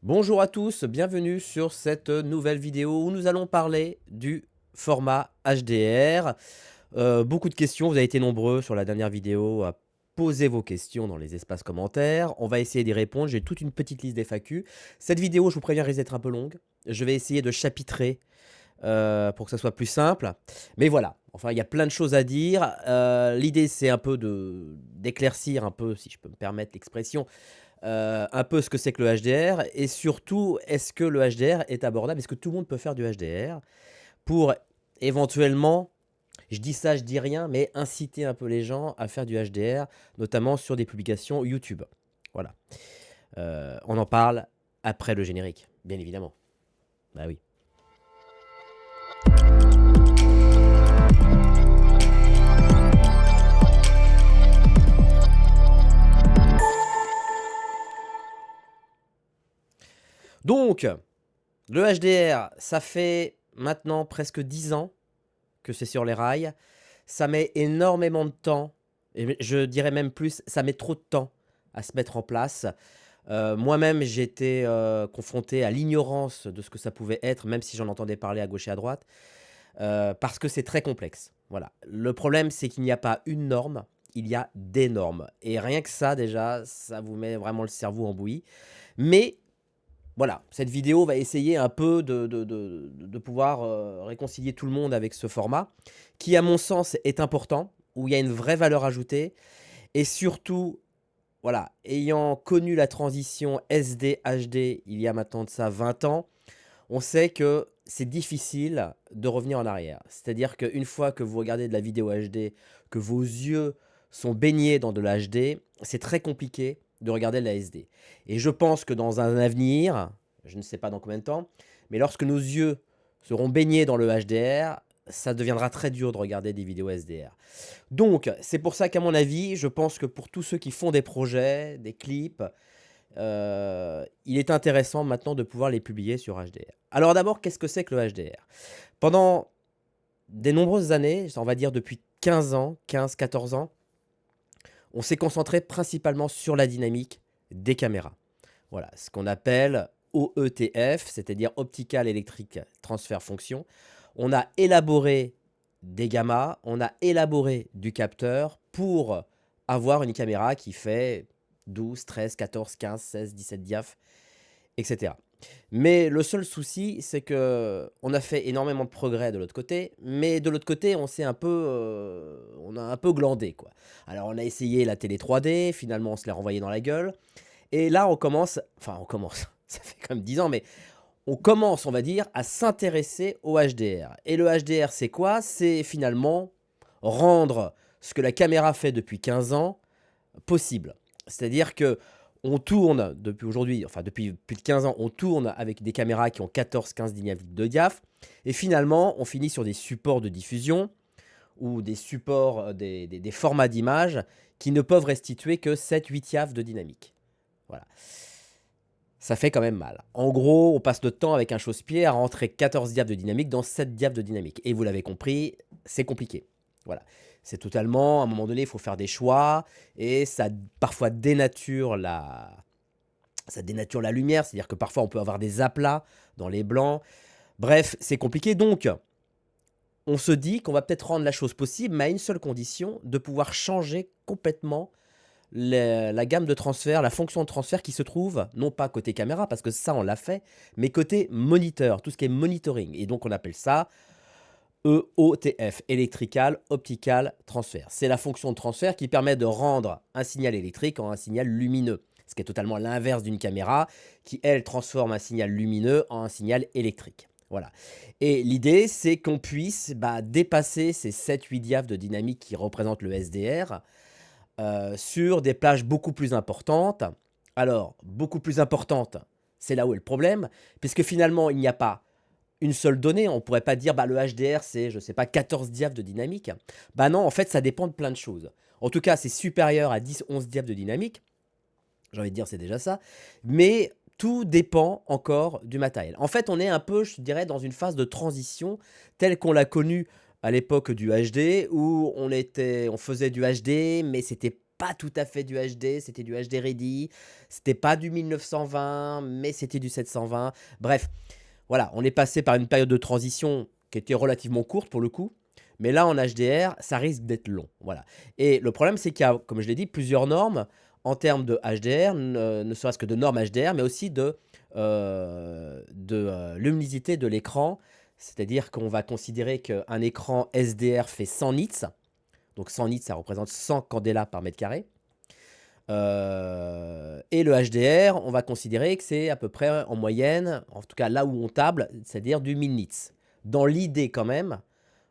Bonjour à tous, bienvenue sur cette nouvelle vidéo où nous allons parler du format HDR. Beaucoup de questions, vous avez été nombreux sur la dernière vidéo à poser vos questions dans les espaces commentaires. On va essayer d'y répondre, j'ai toute une petite liste d'FAQ. Cette vidéo, je vous préviens, risque d'être un peu longue. Je vais essayer de chapitrer pour que ça soit plus simple. Mais voilà, enfin, il y a plein de choses à dire. L'idée, c'est un peu d'éclaircir un peu, si je peux me permettre l'expression, un peu ce que c'est que le HDR et surtout, est-ce que le HDR est abordable? Est-ce que tout le monde peut faire du HDR? Pour éventuellement, je dis ça, je dis rien, mais inciter un peu les gens à faire du HDR, notamment sur des publications YouTube. Voilà. On en parle après le générique, bien évidemment. Bah oui. Donc, le HDR, ça fait maintenant presque 10 ans que c'est sur les rails. Ça met énormément de temps, et je dirais même plus, ça met trop de temps à se mettre en place. Moi-même, j'étais confronté à l'ignorance de ce que ça pouvait être, même si j'en entendais parler à gauche et à droite, parce que c'est très complexe. Voilà. Le problème, c'est qu'il n'y a pas une norme, il y a des normes. Et rien que ça, déjà, ça vous met vraiment le cerveau en bouillie. Mais voilà, cette vidéo va essayer un peu de pouvoir réconcilier tout le monde avec ce format, qui, à mon sens, est important, où il y a une vraie valeur ajoutée, et surtout, voilà, ayant connu la transition SD-HD il y a maintenant de ça 20 ans, on sait que c'est difficile de revenir en arrière. C'est-à-dire qu'une fois que vous regardez de la vidéo HD, que vos yeux sont baignés dans de la HD, c'est très compliqué de regarder de la SD. Et je pense que dans un avenir, je ne sais pas dans combien de temps, mais lorsque nos yeux seront baignés dans le HDR, ça deviendra très dur de regarder des vidéos SDR. Donc, c'est pour ça qu'à mon avis, je pense que pour tous ceux qui font des projets, des clips, il est intéressant maintenant de pouvoir les publier sur HDR. Alors d'abord, qu'est-ce que c'est que le HDR? Pendant des nombreuses années, on va dire depuis 15 ans, 15-14 ans, on s'est concentré principalement sur la dynamique des caméras. Voilà, ce qu'on appelle OETF, c'est-à-dire Optical Electric Transfer Function. On a élaboré des gammas, on a élaboré du capteur pour avoir une caméra qui fait 12, 13, 14, 15, 16, 17 diaph, etc. Mais le seul souci, c'est que on a fait énormément de progrès de l'autre côté, mais de l'autre côté, on a un peu glandé, quoi. Alors on a essayé la télé 3D, finalement on se l'est renvoyé dans la gueule, et là on commence, ça fait comme 10 ans, mais on commence, on va dire, à s'intéresser au HDR. Et le HDR, c'est quoi? C'est finalement rendre ce que la caméra fait depuis 15 ans possible. C'est-à-dire que on tourne depuis aujourd'hui, enfin depuis plus de 15 ans, on tourne avec des caméras qui ont 14-15 dynamiques de diaph, et finalement, on finit sur des supports de diffusion ou des supports, des formats d'images qui ne peuvent restituer que 7-8 diaph de dynamique. Voilà. Ça fait quand même mal. En gros, on passe notre temps avec un chausse-pied à rentrer 14 diaph de dynamique dans 7 diaph de dynamique. Et vous l'avez compris, c'est compliqué. Voilà. C'est totalement, à un moment donné, il faut faire des choix et ça parfois ça dénature la lumière. C'est-à-dire que parfois on peut avoir des aplats dans les blancs. Bref, c'est compliqué. Donc, on se dit qu'on va peut-être rendre la chose possible, mais à une seule condition, de pouvoir changer complètement la gamme de transfert, la fonction de transfert qui se trouve, non pas côté caméra, parce que ça on l'a fait, mais côté moniteur, tout ce qui est monitoring. Et donc on appelle ça EOTF, Electrical Optical Transfer. C'est la fonction de transfert qui permet de rendre un signal électrique en un signal lumineux. Ce qui est totalement l'inverse d'une caméra qui, elle, transforme un signal lumineux en un signal électrique. Voilà. Et l'idée, c'est qu'on puisse dépasser ces 7-8 diaph de dynamique qui représentent le SDR sur des plages beaucoup plus importantes. Alors, beaucoup plus importantes, c'est là où est le problème, puisque finalement, il n'y a pas une seule donnée. On ne pourrait pas dire le HDR, c'est, je ne sais pas, 14 diaph de dynamique. Bah non, en fait, ça dépend de plein de choses. En tout cas, c'est supérieur à 10-11 diaph de dynamique. J'ai envie de dire, c'est déjà ça. Mais tout dépend encore du matériel. En fait, on est un peu, je dirais, dans une phase de transition telle qu'on l'a connue à l'époque du HD, où on faisait du HD, mais c'était pas tout à fait du HD, c'était du HD Ready, c'était pas du 1920, mais c'était du 720. Bref, voilà, on est passé par une période de transition qui était relativement courte pour le coup, mais là en HDR, ça risque d'être long. Voilà. Et le problème, c'est qu'il y a, comme je l'ai dit, plusieurs normes en termes de HDR, ne serait-ce que de normes HDR, mais aussi de luminosité de l'écran. C'est-à-dire qu'on va considérer qu'un écran SDR fait 100 nits. Donc 100 nits, ça représente 100 candela par mètre carré. Et le HDR, on va considérer que c'est à peu près en moyenne, en tout cas là où on table, c'est-à-dire du 1000 nits. Dans l'idée quand même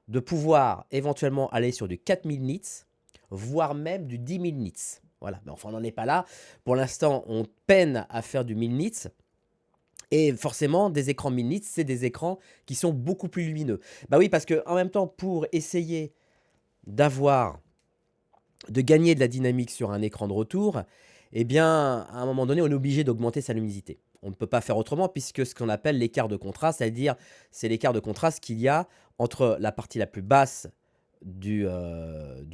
de pouvoir éventuellement aller sur du 4000 nits, voire même du 10 000 nits. Voilà, mais enfin on n'en est pas là. Pour l'instant, on peine à faire du 1000 nits. Et forcément, des écrans 1000 nits, c'est des écrans qui sont beaucoup plus lumineux. Bah oui, parce que en même temps, pour essayer d'avoir de gagner de la dynamique sur un écran de retour, eh bien, à un moment donné, on est obligé d'augmenter sa luminosité. On ne peut pas faire autrement puisque ce qu'on appelle l'écart de contraste, c'est-à-dire c'est l'écart de contraste qu'il y a entre la partie la plus basse du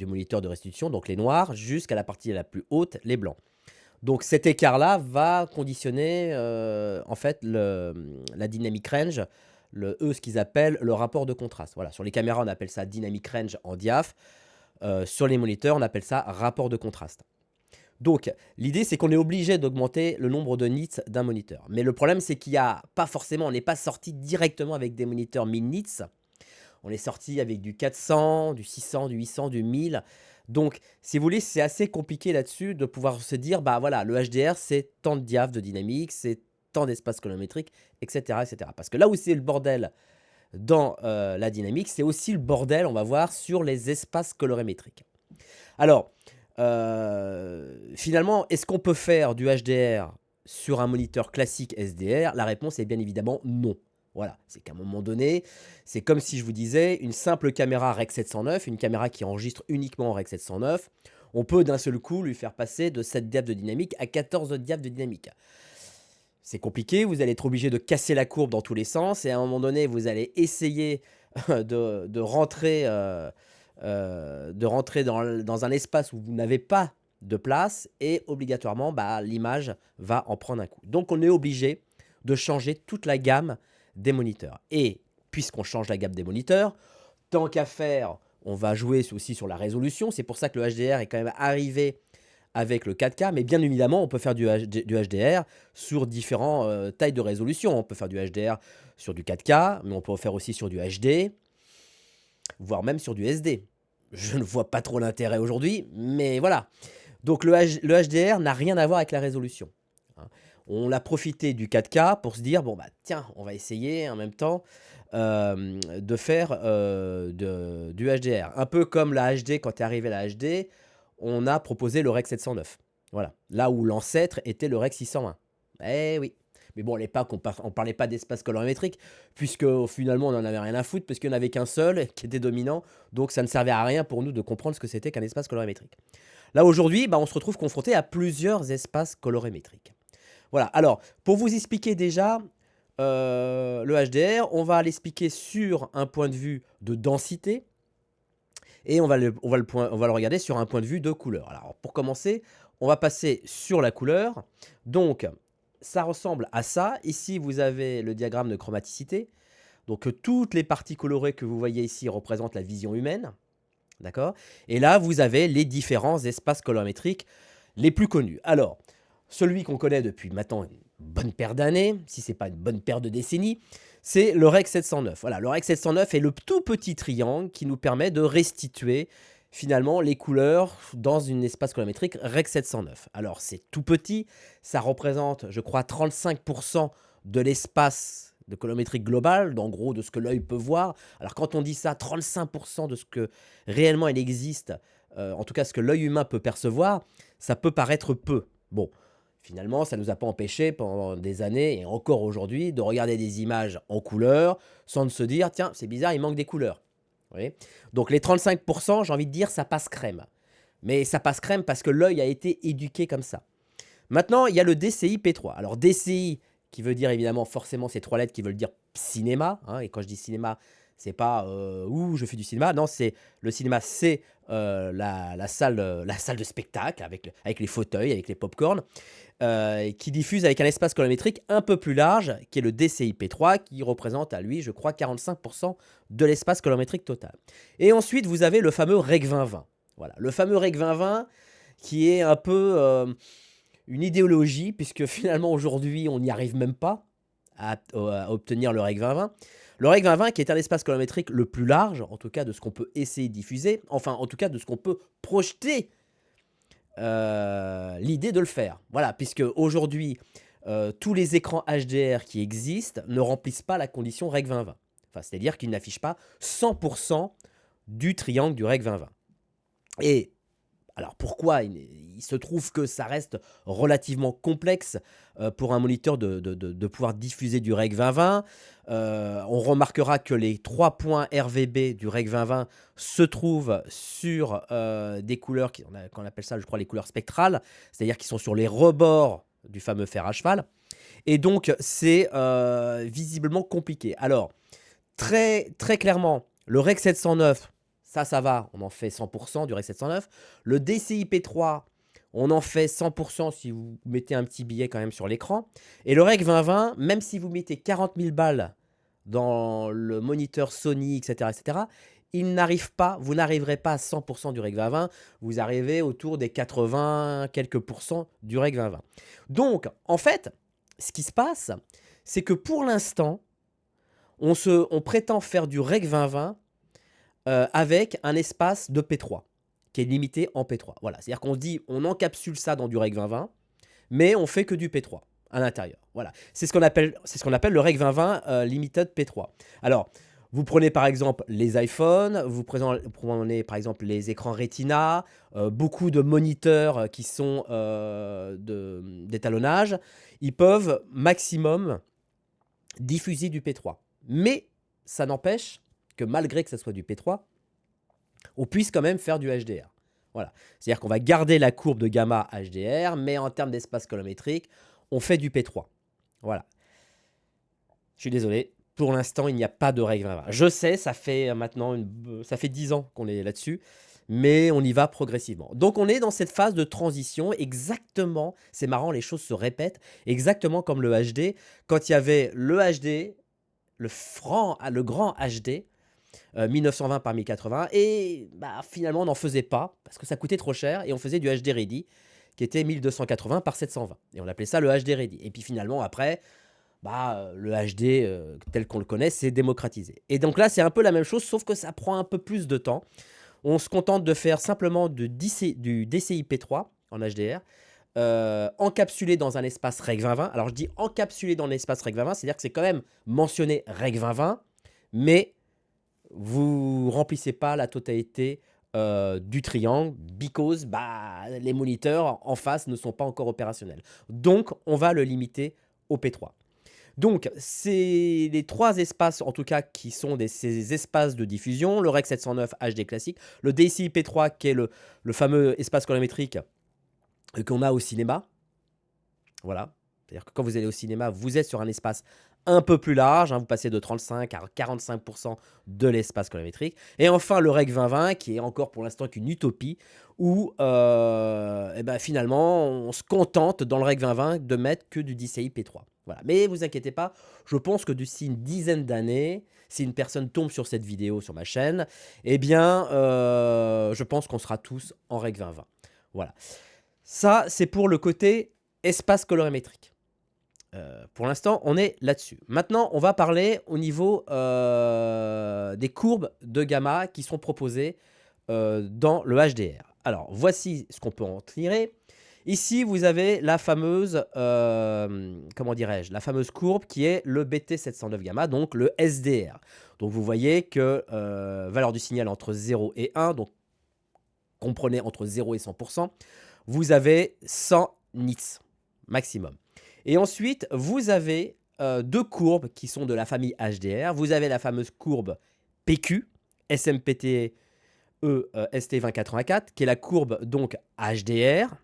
moniteur de restitution, donc les noirs, jusqu'à la partie la plus haute, les blancs. Donc cet écart-là va conditionner en fait la dynamic range, ce qu'ils appellent le rapport de contraste. Voilà, sur les caméras, on appelle ça dynamic range en diaph. Sur les moniteurs, on appelle ça rapport de contraste. Donc, l'idée, c'est qu'on est obligé d'augmenter le nombre de nits d'un moniteur. Mais le problème, c'est qu'il n'y a pas forcément, on n'est pas sorti directement avec des moniteurs 1000 nits. On est sorti avec du 400, du 600, du 800, du 1000. Donc, si vous voulez, c'est assez compliqué là-dessus de pouvoir se dire, bah voilà, le HDR, c'est tant de diaph de dynamique, c'est tant d'espace colorimétrique, etc., etc. Parce que là où c'est le bordel dans la dynamique, c'est aussi le bordel, on va voir, sur les espaces colorimétriques. Alors, finalement, est-ce qu'on peut faire du HDR sur un moniteur classique SDR? La réponse est bien évidemment non. Voilà, c'est qu'à un moment donné, c'est comme si je vous disais, une simple caméra Rec 709, une caméra qui enregistre uniquement en Rec 709, on peut d'un seul coup lui faire passer de 7 diaph de dynamique à 14 diaph de dynamique. C'est compliqué, vous allez être obligé de casser la courbe dans tous les sens, et à un moment donné, vous allez essayer de rentrer, dans un espace où vous n'avez pas de place, et obligatoirement, bah, l'image va en prendre un coup. Donc on est obligé de changer toute la gamme des moniteurs. Et puisqu'on change la gamme des moniteurs, tant qu'à faire, on va jouer aussi sur la résolution. C'est pour ça que le HDR est quand même arrivé avec le 4K, mais bien évidemment, on peut faire du HDR sur différentes tailles de résolution. On peut faire du HDR sur du 4K, mais on peut en faire aussi sur du HD, voire même sur du SD. Je ne vois pas trop l'intérêt aujourd'hui, mais voilà. Donc le HDR n'a rien à voir avec la résolution. Hein. On a profité du 4K pour se dire, bon bah tiens, on va essayer en même temps de faire du HDR. Un peu comme la HD, quand est arrivé la HD, on a proposé le Rec 709. Voilà, là où l'ancêtre était le Rec 601. Eh oui. Mais bon, à l'époque, on parlait pas d'espace colorimétrique, puisque finalement, on n'en avait rien à foutre, parce qu'il n'y en avait qu'un seul qui était dominant, donc ça ne servait à rien pour nous de comprendre ce que c'était qu'un espace colorimétrique. Là, aujourd'hui, bah, on se retrouve confronté à plusieurs espaces colorimétriques. Voilà, alors, pour vous expliquer déjà le HDR, on va l'expliquer sur un point de vue de densité, et on va le regarder sur un point de vue de couleur. Alors, pour commencer, on va passer sur la couleur. Donc, ça ressemble à ça. Ici, vous avez le diagramme de chromaticité. Donc, toutes les parties colorées que vous voyez ici représentent la vision humaine. D'accord? Et là, vous avez les différents espaces colorimétriques les plus connus. Alors, celui qu'on connaît depuis maintenant une bonne paire d'années, si ce n'est pas une bonne paire de décennies, c'est le Rec 709. Voilà, le Rec 709 est le tout petit triangle qui nous permet de restituer finalement les couleurs dans un espace colorimétrique Rec 709. Alors, c'est tout petit, ça représente, je crois, 35% de l'espace de colorimétrique global, en gros de ce que l'œil peut voir. Alors, quand on dit ça, 35% de ce que réellement il existe, en tout cas ce que l'œil humain peut percevoir, ça peut paraître peu. Bon, finalement, ça ne nous a pas empêché pendant des années, et encore aujourd'hui, de regarder des images en couleur, sans se dire, tiens, c'est bizarre, il manque des couleurs. Vous voyez? Donc les 35%, j'ai envie de dire, ça passe crème. Mais ça passe crème parce que l'œil a été éduqué comme ça. Maintenant, il y a le DCI P3. Alors DCI, qui veut dire évidemment forcément ces trois lettres qui veulent dire cinéma, hein, et quand je dis cinéma, C'est pas, «Ouh, je fais du cinéma». Non, c'est le cinéma, c'est, la salle de spectacle avec les fauteuils, avec les pop-corn, et qui diffuse avec un espace colorimétrique un peu plus large, qui est le DCI-P3, qui représente à lui, je crois, 45 de l'espace colorimétrique total. Et ensuite, vous avez le fameux Rec 2020. Voilà, le fameux Rec 2020 qui est un peu, une idéologie puisque finalement aujourd'hui, on n'y arrive même pas à obtenir le Rec 2020. Le Rec 2020 qui est un espace colorimétrique le plus large, en tout cas de ce qu'on peut essayer de diffuser, enfin en tout cas de ce qu'on peut projeter l'idée de le faire. Voilà, puisque aujourd'hui, tous les écrans HDR qui existent ne remplissent pas la condition Rec 2020. Enfin, c'est-à-dire qu'ils n'affichent pas 100% du triangle du Rec 2020. Et alors pourquoi il se trouve que ça reste relativement complexe pour un moniteur de pouvoir diffuser du Rec 2020. On remarquera que les 3 points RVB du Rec 2020 se trouvent sur des couleurs qu'on appelle ça, je crois, les couleurs spectrales, c'est-à-dire qui sont sur les rebords du fameux fer à cheval. Et donc, c'est visiblement compliqué. Alors, très, très clairement, le Rec 709, ça va, on en fait 100% du Rec 709. Le DCI-P3, on en fait 100% si vous mettez un petit billet quand même sur l'écran. Et le Rec 2020, même si vous mettez 40 000 balles dans le moniteur Sony, etc., il n'arrive pas, vous n'arriverez pas à 100% du Rec 2020, vous arrivez autour des 80 quelques pourcents du Rec 2020. Donc, en fait, ce qui se passe, c'est que pour l'instant, on prétend faire du Rec 2020 avec un espace de P3 qui est limité en P3. Voilà, c'est-à-dire qu'on se dit, on encapsule ça dans du Rec 2020, mais on fait que du P3 à l'intérieur. Voilà, c'est ce qu'on appelle le Rec 2020 Limited P3. Alors, vous prenez par exemple les iPhones, vous prenez par exemple les écrans Retina, beaucoup de moniteurs qui sont d'étalonnage, ils peuvent maximum diffuser du P3. Mais ça n'empêche que malgré que ça soit du P3, on puisse quand même faire du HDR. Voilà. C'est-à-dire qu'on va garder la courbe de gamma HDR, mais en termes d'espace colorimétrique, on fait du P3. Voilà. Je suis désolé. Pour l'instant, il n'y a pas de Rec 2020. Je sais, ça fait maintenant ça fait 10 ans qu'on est là-dessus, mais on y va progressivement. Donc, on est dans cette phase de transition exactement, c'est marrant, les choses se répètent, exactement comme le HD. Quand il y avait le HD, le grand HD, 1920 par 1080, et bah, finalement, on n'en faisait pas, parce que ça coûtait trop cher, et on faisait du HD Ready, qui était 1280 par 720. Et on appelait ça le HD Ready. Et puis finalement, après, bah, le HD tel qu'on le connaît, c'est démocratisé. Et donc là, c'est un peu la même chose, sauf que ça prend un peu plus de temps. On se contente de faire simplement du DCI-P3 en HDR, encapsulé dans un espace Rec 2020. Alors je dis encapsulé dans l'espace Rec 2020, c'est-à-dire que c'est quand même mentionné Rec 2020, mais vous remplissez pas la totalité du triangle, because bah, les moniteurs en face ne sont pas encore opérationnels. Donc, on va le limiter au P3. Donc, c'est les 3 espaces, en tout cas, qui sont ces espaces de diffusion. Le Rec 709 HD classique, le DCI P3, qui est le fameux espace colorimétrique qu'on a au cinéma. Voilà. C'est-à-dire que quand vous allez au cinéma, vous êtes sur un espace un peu plus large, hein, vous passez de 35 à 45% de l'espace colorimétrique. Et enfin, le Rec 2020, qui est encore pour l'instant qu'une utopie, où eh ben, finalement, on se contente dans le Rec 2020 de mettre que du DCI P3. Voilà. Mais vous inquiétez pas, je pense que d'ici une dizaine d'années, si une personne tombe sur cette vidéo sur ma chaîne, eh bien, je pense qu'on sera tous en Rec 2020. Voilà. Ça, c'est pour le côté espace colorimétrique. Pour l'instant, on est là-dessus. Maintenant, on va parler au niveau des courbes de gamma qui sont proposées dans le HDR. Alors, voici ce qu'on peut en tirer. Ici, vous avez la fameuse, comment dirais-je, la fameuse courbe qui est le BT709 gamma, donc le SDR. Donc, vous voyez que valeur du signal entre 0 et 1, donc comprenez entre 0 et 100%, vous avez 100 nits maximum. Et ensuite, vous avez 2 courbes qui sont de la famille HDR. Vous avez la fameuse courbe PQ, SMPTE ST2084, qui est la courbe donc HDR.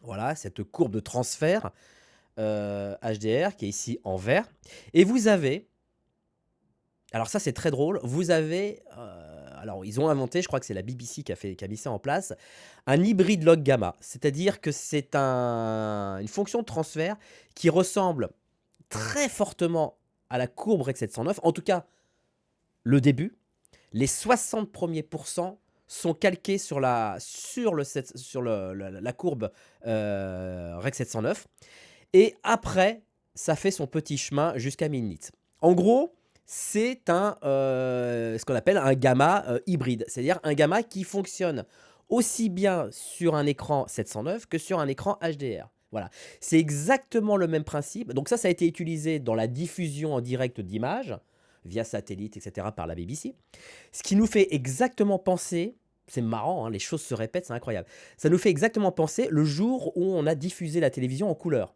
Voilà, cette courbe de transfert HDR qui est ici en vert. Et vous avez Alors ça, c'est très drôle. Vous avez, alors ils ont inventé, je crois que c'est la BBC qui a mis ça en place, un hybride log gamma. C'est-à-dire que c'est une fonction de transfert qui ressemble très fortement à la courbe Rec 709. En tout cas, le début. Les 60 premiers pourcents sont calqués sur la courbe Rec 709. Et après, ça fait son petit chemin jusqu'à Milnitz. En gros, c'est ce qu'on appelle un gamma hybride, c'est-à-dire un gamma qui fonctionne aussi bien sur un écran 709 que sur un écran HDR. Voilà, c'est exactement le même principe. Donc ça a été utilisé dans la diffusion en direct d'images, via satellite, etc., par la BBC. Ce qui nous fait exactement penser, c'est marrant, hein, les choses se répètent, c'est incroyable. Ça nous fait exactement penser le jour où on a diffusé la télévision en couleur.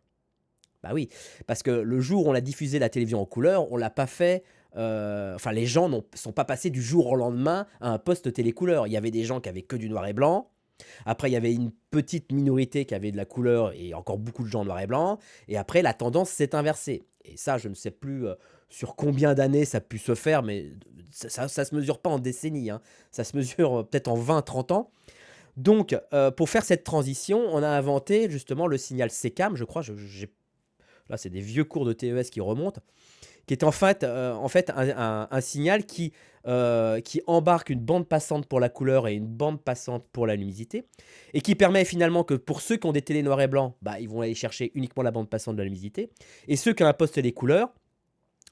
Bah oui, parce que le jour où on a diffusé la télévision en couleur, on l'a pas fait. Enfin, les gens ne sont pas passés du jour au lendemain à un poste télécouleur. Il y avait des gens qui avaient que du noir et blanc. Après, il y avait une petite minorité qui avait de la couleur et encore beaucoup de gens en noir et blanc. Et après, la tendance s'est inversée. Et ça, je ne sais plus sur combien d'années ça a pu se faire, mais ça se mesure pas en décennies, hein. Ça se mesure peut-être en 20, 30 ans. Donc, pour faire cette transition, on a inventé justement le signal SECAM, je crois. Là, c'est des vieux cours de TES qui remontent, qui est en fait un signal qui embarque une bande passante pour la couleur et une bande passante pour la luminosité, et qui permet finalement que pour ceux qui ont des télé noirs et blancs, bah, ils vont aller chercher uniquement la bande passante de la luminosité, et ceux qui ont un poste télé couleur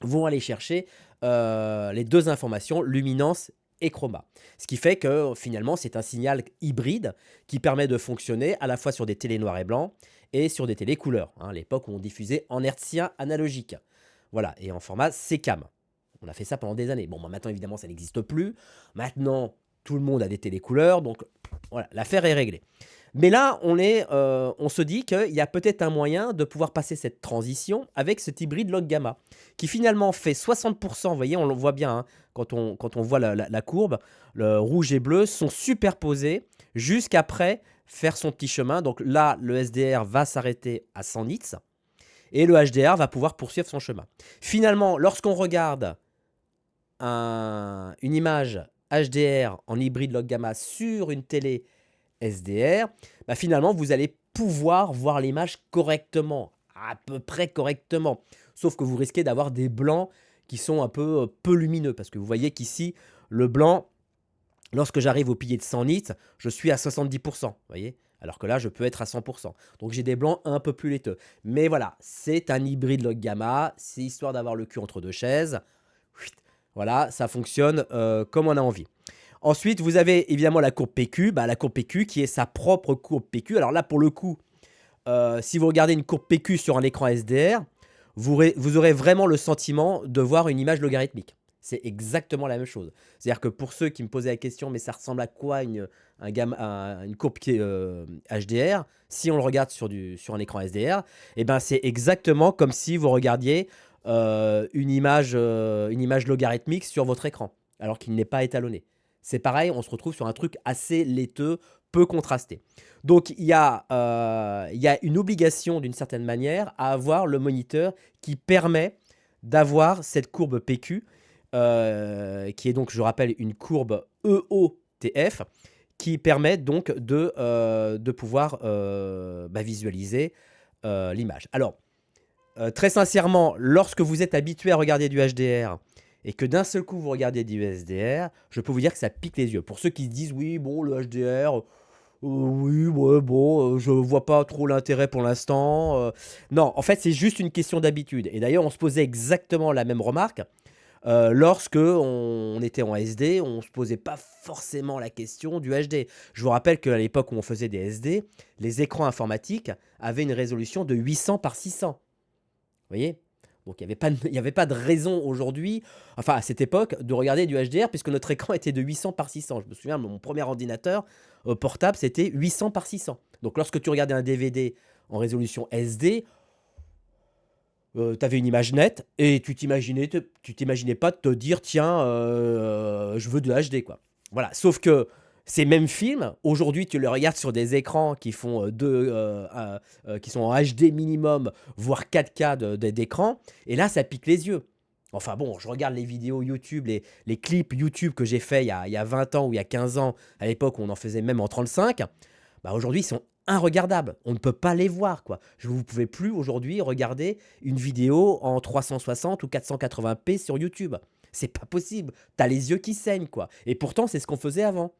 vont aller chercher les deux informations, luminance et chroma. Ce qui fait que finalement, c'est un signal hybride qui permet de fonctionner à la fois sur des télé noirs et blancs et sur des télé couleurs, hein, à l'époque où on diffusait en hertzien analogique. Voilà, et en format SECAM. On a fait ça pendant des années. Bon, bah, maintenant, évidemment, ça n'existe plus. Maintenant, tout le monde a des télécouleurs, donc voilà, l'affaire est réglée. Mais là, on se dit qu'il y a peut-être un moyen de pouvoir passer cette transition avec cet hybride log gamma, qui finalement fait 60%, vous voyez, on le voit bien, hein, quand on voit la courbe, le rouge et bleu sont superposés jusqu'après faire son petit chemin. Donc là, le SDR va s'arrêter à 100 nits et le HDR va pouvoir poursuivre son chemin. Finalement, lorsqu'on regarde une image HDR en hybride log gamma sur une télé SDR, bah finalement, vous allez pouvoir voir l'image correctement, à peu près correctement. Sauf que vous risquez d'avoir des blancs qui sont un peu lumineux, parce que vous voyez qu'ici, le blanc, lorsque j'arrive au pilier de 100 nits, je suis à 70%, vous voyez, alors que là, je peux être à 100%. Donc j'ai des blancs un peu plus laiteux. Mais voilà, c'est un hybride log gamma, c'est histoire d'avoir le cul entre deux chaises. Voilà, ça fonctionne comme on a envie. Ensuite, vous avez évidemment la courbe PQ, bah, la courbe PQ qui est sa propre courbe PQ. Alors là, pour le coup, si vous regardez une courbe PQ sur un écran SDR, vous aurez vraiment le sentiment de voir une image logarithmique. C'est exactement la même chose. C'est-à-dire que pour ceux qui me posaient la question, mais ça ressemble à quoi une courbe qui est, HDR, si on le regarde sur un écran SDR, eh ben, c'est exactement comme si vous regardiez une image logarithmique sur votre écran, alors qu'il n'est pas étalonné. C'est pareil, on se retrouve sur un truc assez laiteux, peu contrasté. Donc il y a une obligation d'une certaine manière à avoir le moniteur qui permet d'avoir cette courbe PQ, qui est donc, je rappelle, une courbe EOTF, qui permet donc de pouvoir visualiser l'image. Alors, très sincèrement, lorsque vous êtes habitué à regarder du HDR et que d'un seul coup vous regardez du SDR, je peux vous dire que ça pique les yeux. Pour ceux qui se disent oui, bon, le HDR, oui, ouais, bon, je vois pas trop l'intérêt pour l'instant. Non, en fait, c'est juste une question d'habitude. Et d'ailleurs, on se posait exactement la même remarque. Lorsque on était en SD, on se posait pas forcément la question du HD. Je vous rappelle qu'à l'époque où on faisait des SD, les écrans informatiques avaient une résolution de 800 par 600. Vous voyez? Donc il y avait pas de raison aujourd'hui, enfin à cette époque, de regarder du HDR puisque notre écran était de 800 par 600. Je me souviens, mon premier ordinateur portable, c'était 800 par 600. Donc lorsque tu regardais un DVD en résolution SD, tu avais une image nette et tu t'imaginais pas de te dire: «Tiens, je veux de HD», quoi. Voilà, sauf que ces mêmes films, aujourd'hui, tu les regardes sur des écrans qui font, qui sont en HD minimum, voire 4K d'écran, et là, ça pique les yeux. Enfin bon, je regarde les vidéos YouTube, les clips YouTube que j'ai fait il y a 20 ans ou il y a 15 ans, à l'époque où on en faisait même en 35. Bah aujourd'hui, ils sont inregardables. On ne peut pas les voir, quoi. Vous ne pouvez plus aujourd'hui regarder une vidéo en 360 ou 480p sur YouTube. C'est pas possible. T'as les yeux qui saignent, quoi. Et pourtant, c'est ce qu'on faisait avant.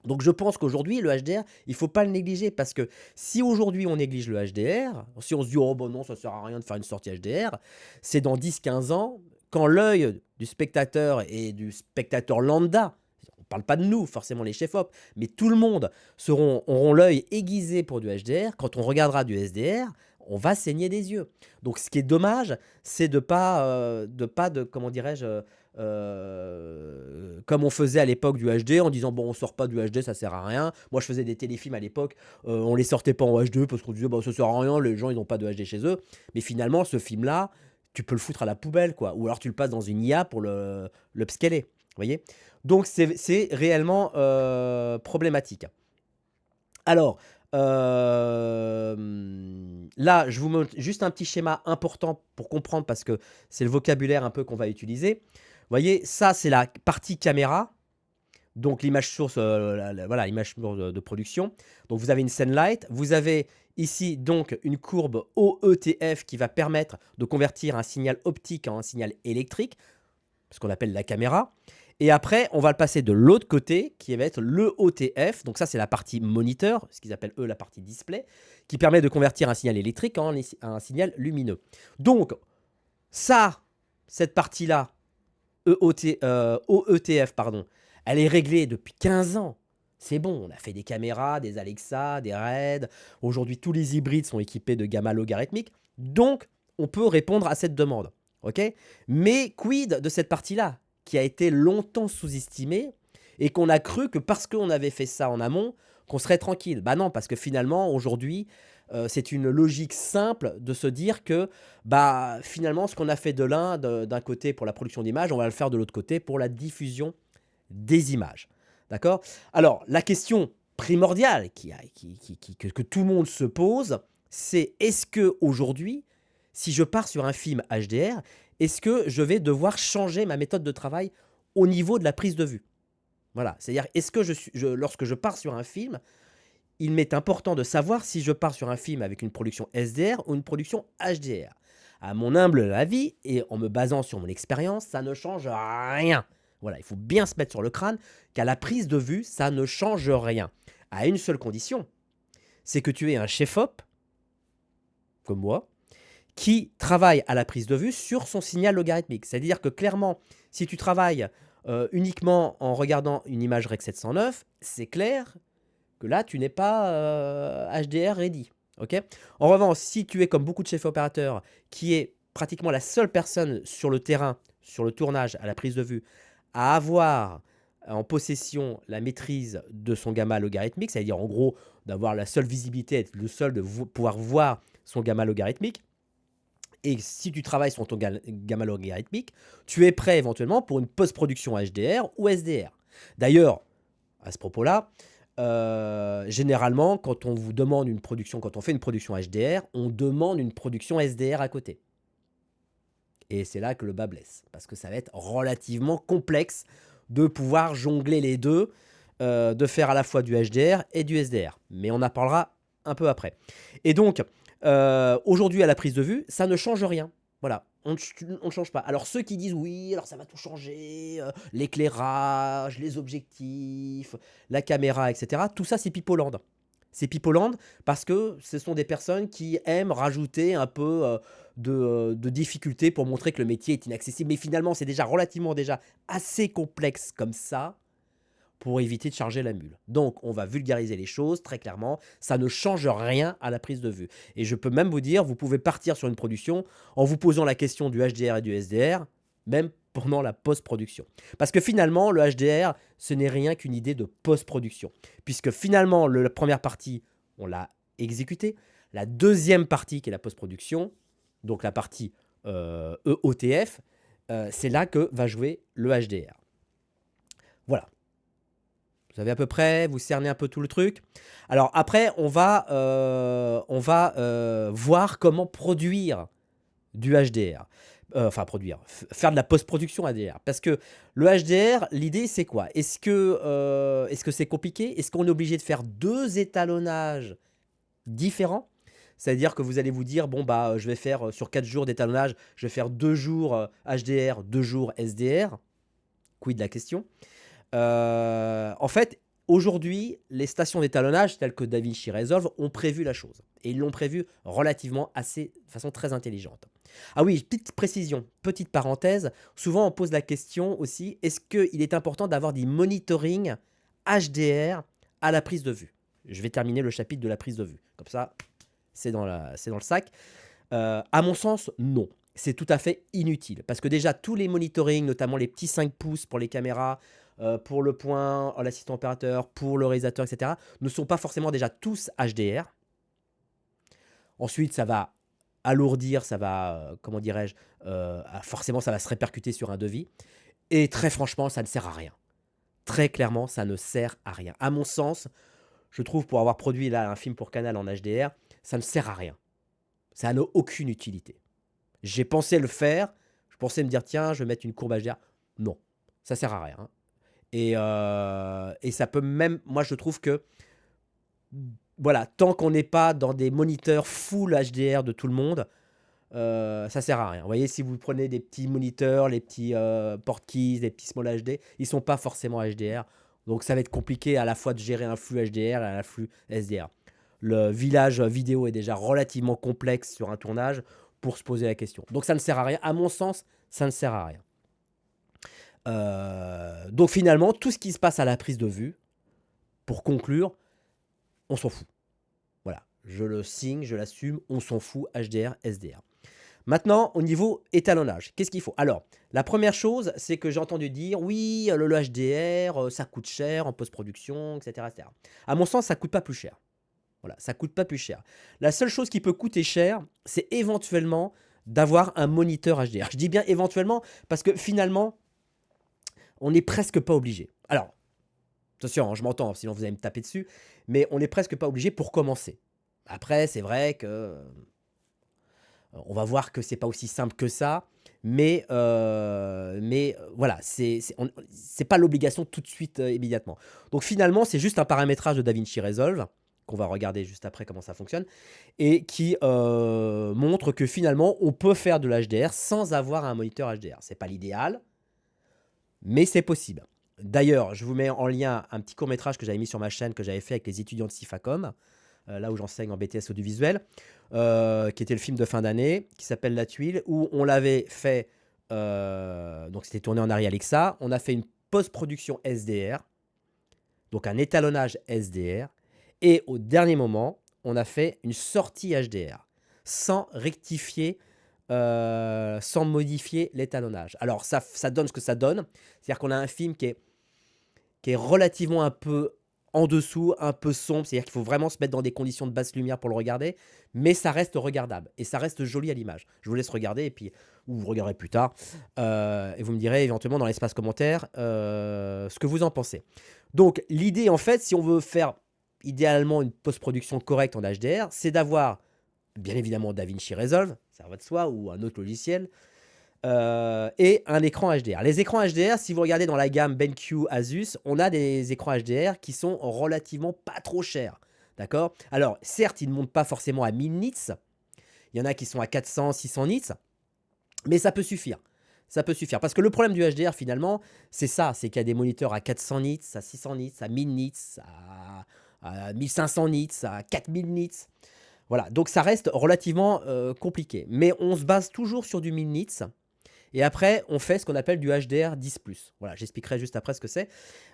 Donc je pense qu'aujourd'hui, le HDR, il faut pas le négliger parce que si aujourd'hui on néglige le HDR, si on se dit oh bon non, ça sert à rien de faire une sortie HDR, c'est dans 10-15 ans, quand l'œil du spectateur et du spectateur lambda, on parle pas de nous, forcément les chefs-op, mais tout le monde auront l'œil aiguisé pour du HDR, quand on regardera du SDR, on va saigner des yeux. Donc ce qui est dommage, c'est comment dirais-je, comme on faisait à l'époque du HD, en disant bon, on sort pas du HD, ça sert à rien. Moi, je faisais des téléfilms à l'époque, on les sortait pas en HD parce qu'on disait bah, ça sert à rien, les gens ils n'ont pas de HD chez eux. Mais finalement, ce film-là, tu peux le foutre à la poubelle, quoi. Ou alors tu le passes dans une IA pour l'upscaler. Vous voyez? Donc c'est réellement problématique. Alors, là, je vous montre juste un petit schéma important pour comprendre parce que c'est le vocabulaire un peu qu'on va utiliser. Vous voyez, ça, c'est la partie caméra. Donc, l'image source, voilà, l'image source de production. Donc, vous avez une scène light. Vous avez ici, donc, une courbe OETF qui va permettre de convertir un signal optique en un signal électrique, ce qu'on appelle la caméra. Et après, on va le passer de l'autre côté, qui va être le OTF. Donc ça, c'est la partie moniteur, ce qu'ils appellent eux la partie display, qui permet de convertir un signal électrique en un signal lumineux. Donc, ça, cette partie-là, OETF, pardon, elle est réglée depuis 15 ans. C'est bon, on a fait des caméras, des Alexa, des RED. Aujourd'hui, tous les hybrides sont équipés de gamma logarithmique. Donc, on peut répondre à cette demande. Ok? Mais quid de cette partie-là qui a été longtemps sous-estimée et qu'on a cru que parce qu'on avait fait ça en amont, qu'on serait tranquille. Bah non, parce que finalement, aujourd'hui, c'est une logique simple de se dire que bah, finalement, ce qu'on a fait d'un côté pour la production d'images, on va le faire de l'autre côté pour la diffusion des images. D'accord? Alors, la question primordiale que tout le monde se pose, c'est est-ce que aujourd'hui, si je pars sur un film HDR, est-ce que je vais devoir changer ma méthode de travail au niveau de la prise de vue? Voilà, c'est-à-dire, est-ce que lorsque je pars sur un film, il m'est important de savoir si je pars sur un film avec une production SDR ou une production HDR. À mon humble avis, et en me basant sur mon expérience, ça ne change rien. Voilà, il faut bien se mettre sur le crâne qu'à la prise de vue, ça ne change rien. À une seule condition, c'est que tu es un chef-op, comme moi, qui travaille à la prise de vue sur son signal logarithmique. C'est-à-dire que clairement, si tu travailles uniquement en regardant une image Rec 709, c'est clair que là, tu n'es pas HDR ready. Okay, en revanche, si tu es comme beaucoup de chefs opérateurs, qui est pratiquement la seule personne sur le terrain, sur le tournage, à la prise de vue, à avoir en possession la maîtrise de son gamma logarithmique, c'est-à-dire en gros d'avoir la seule visibilité, être le seul de pouvoir voir son gamma logarithmique, et si tu travailles sur ton gamma logarithmique, tu es prêt éventuellement pour une post-production HDR ou SDR. D'ailleurs, à ce propos-là, généralement, quand on vous demande une production, quand on fait une production HDR, on demande une production SDR à côté. Et c'est là que le bas blesse, parce que ça va être relativement complexe de pouvoir jongler les deux, de faire à la fois du HDR et du SDR. Mais on en parlera un peu après. Et donc, aujourd'hui, à la prise de vue, ça ne change rien. Voilà, on ne change pas. Alors ceux qui disent oui, alors ça va tout changer, l'éclairage, les objectifs, la caméra, etc. Tout ça, c'est pipoland. C'est pipoland parce que ce sont des personnes qui aiment rajouter un peu de difficulté pour montrer que le métier est inaccessible. Mais finalement, c'est déjà relativement assez complexe comme ça pour éviter de charger la mule. Donc, on va vulgariser les choses très clairement. Ça ne change rien à la prise de vue. Et je peux même vous dire, vous pouvez partir sur une production en vous posant la question du HDR et du SDR, même pendant la post-production. Parce que finalement, le HDR, ce n'est rien qu'une idée de post-production. Puisque finalement, la première partie, on l'a exécutée. La deuxième partie, qui est la post-production, donc la partie EOTF, c'est là que va jouer le HDR. Voilà. Vous avez à peu près, vous cernez un peu tout le truc. Alors après, on va voir comment produire du HDR. Enfin produire, faire de la post-production HDR. Parce que le HDR, l'idée c'est quoi? Est-ce que c'est compliqué? Est-ce qu'on est obligé de faire 2 étalonnages différents? C'est-à-dire que vous allez vous dire: «Bon bah, je vais faire, sur 4 jours d'étalonnage, je vais faire 2 jours, HDR, 2 jours SDR». Quid de la question? En fait, aujourd'hui, les stations d'étalonnage telles que DaVinci Resolve ont prévu la chose et ils l'ont prévu relativement assez de façon très intelligente. Ah oui, petite précision, petite parenthèse, souvent on pose la question aussi, est-ce qu'il est important d'avoir du monitoring HDR à la prise de vue? Je vais terminer le chapitre de la prise de vue, comme ça, c'est dans le sac. À mon sens, non. C'est tout à fait inutile. Parce que déjà, tous les monitorings, notamment les petits 5 pouces pour les caméras, pour le point, l'assistant opérateur, pour le réalisateur, etc., ne sont pas forcément déjà tous HDR. Ensuite, ça va alourdir, ça va, comment dirais-je, forcément, ça va se répercuter sur un devis. Et très franchement, ça ne sert à rien. Très clairement, ça ne sert à rien. À mon sens, je trouve, pour avoir produit là un film pour Canal en HDR, ça ne sert à rien. Ça n'a aucune utilité. J'ai pensé le faire, je pensais me dire: «Tiens, je vais mettre une courbe HDR». Non, ça sert à rien, hein. Et ça peut même moi je trouve que, voilà, tant qu'on n'est pas dans des moniteurs full HDR de tout le monde, ça sert à rien. Vous voyez, si vous prenez des petits moniteurs, les petits, portkeys, les petits small HD, ils sont pas forcément HDR. Donc ça va être compliqué à la fois de gérer un flux HDR et un flux SDR. Le village vidéo est déjà relativement complexe sur un tournage pour se poser la question. Donc ça ne sert à rien. À mon sens, ça ne sert à rien. Donc finalement, tout ce qui se passe à la prise de vue, pour conclure, on s'en fout. Voilà, je le signe, je l'assume, on s'en fout, HDR, SDR. Maintenant, au niveau étalonnage, qu'est-ce qu'il faut? Alors, la première chose, c'est que j'ai entendu dire: «Oui, le HDR, ça coûte cher en post-production, et cetera, et cetera». À mon sens, ça coûte pas plus cher. Voilà, ça coûte pas plus cher. La seule chose qui peut coûter cher, c'est éventuellement d'avoir un moniteur HDR. Je dis bien éventuellement parce que finalement, on n'est presque pas obligé. Alors, attention, hein, je m'entends, sinon vous allez me taper dessus, mais on n'est presque pas obligé pour commencer. Après, c'est vrai que on va voir que c'est pas aussi simple que ça, mais voilà, c'est pas l'obligation tout de suite, immédiatement. Donc finalement, c'est juste un paramétrage de DaVinci Resolve, qu'on va regarder juste après comment ça fonctionne, et qui montre que finalement, on peut faire de l'HDR sans avoir un moniteur HDR. C'est pas l'idéal, mais c'est possible. D'ailleurs, je vous mets en lien un petit court-métrage que j'avais mis sur ma chaîne, que j'avais fait avec les étudiants de Sifacom, là où j'enseigne en BTS audiovisuel, qui était le film de fin d'année, qui s'appelle La Tuile, où on l'avait fait, donc c'était tourné en Arri Alexa, on a fait une post-production SDR, donc un étalonnage SDR, et au dernier moment, on a fait une sortie HDR, sans rectifier, sans modifier l'étalonnage. Alors ça donne ce que ça donne, c'est-à-dire qu'on a un film qui est relativement un peu en dessous, un peu sombre, c'est-à-dire qu'il faut vraiment se mettre dans des conditions de basse lumière pour le regarder, mais ça reste regardable et ça reste joli à l'image. Je vous laisse regarder et puis ou vous regarderez plus tard, et vous me direz éventuellement dans l'espace commentaire, ce que vous en pensez. Donc l'idée en fait, si on veut faire idéalement une post-production correcte en HDR, c'est d'avoir bien évidemment DaVinci Resolve, ça va de soi, ou un autre logiciel, et un écran HDR. Les écrans HDR, si vous regardez dans la gamme BenQ Asus, on a des écrans HDR qui sont relativement pas trop chers. D'accord? Alors, certes, ils ne montent pas forcément à 1000 nits. Il y en a qui sont à 400, 600 nits. Mais ça peut suffire. Ça peut suffire. Parce que le problème du HDR, finalement, c'est ça. C'est qu'il y a des moniteurs à 400 nits, à 600 nits, à 1000 nits, à 1500 nits, à 4000 nits. Voilà. Donc, ça reste relativement compliqué. Mais on se base toujours sur du 1000 nits. Et après, on fait ce qu'on appelle du HDR 10+. Voilà, j'expliquerai juste après ce que c'est.